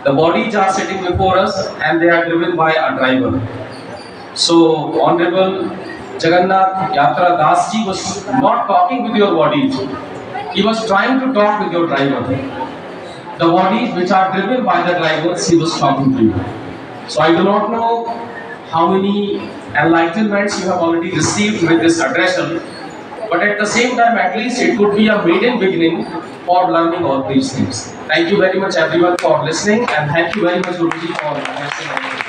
The bodies are sitting before us and they are driven by a driver. So, Honorable Jagannath Yatra Das ji was not talking with your bodies. He was trying to talk with your driver. The bodies which are driven by the drivers, he was talking to you. So I do not know how many enlightenments you have already received with this address, but at the same time, at least it could be a maiden beginning for learning all these things. Thank you very much everyone for listening, and thank you very much Guruji for listening.